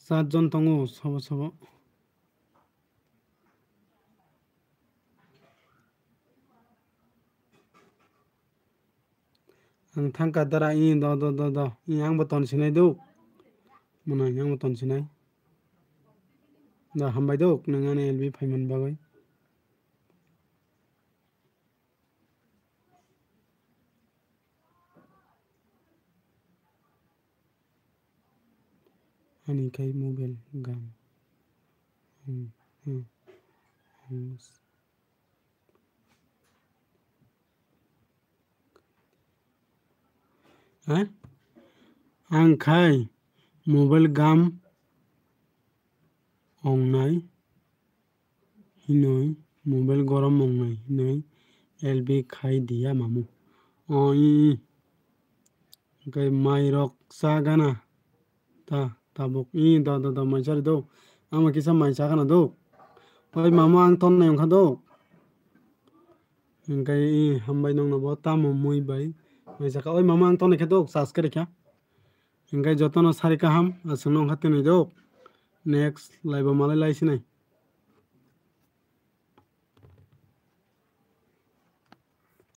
Satjon tongo sabo ang thangka dara in do yang baton sinai do mana yang baton sinai da hambai do nangane LB phaiman bagai ani kai mobile gam ang khai mobile gam ongnai hinoi mobile gorom ongnai hinoi LB khai dia mamu oi kai mai rok sagana ta tabok da mai chari do ama kisa mai sagana do oi mamu ang ton nai ongkha do kai hambai nong no bo ta mui bai mai saka oi mamu ang ton ne kha do subscribe kya Ingkai jotono sari kaham asung nong khate ni do next live malai lai sinai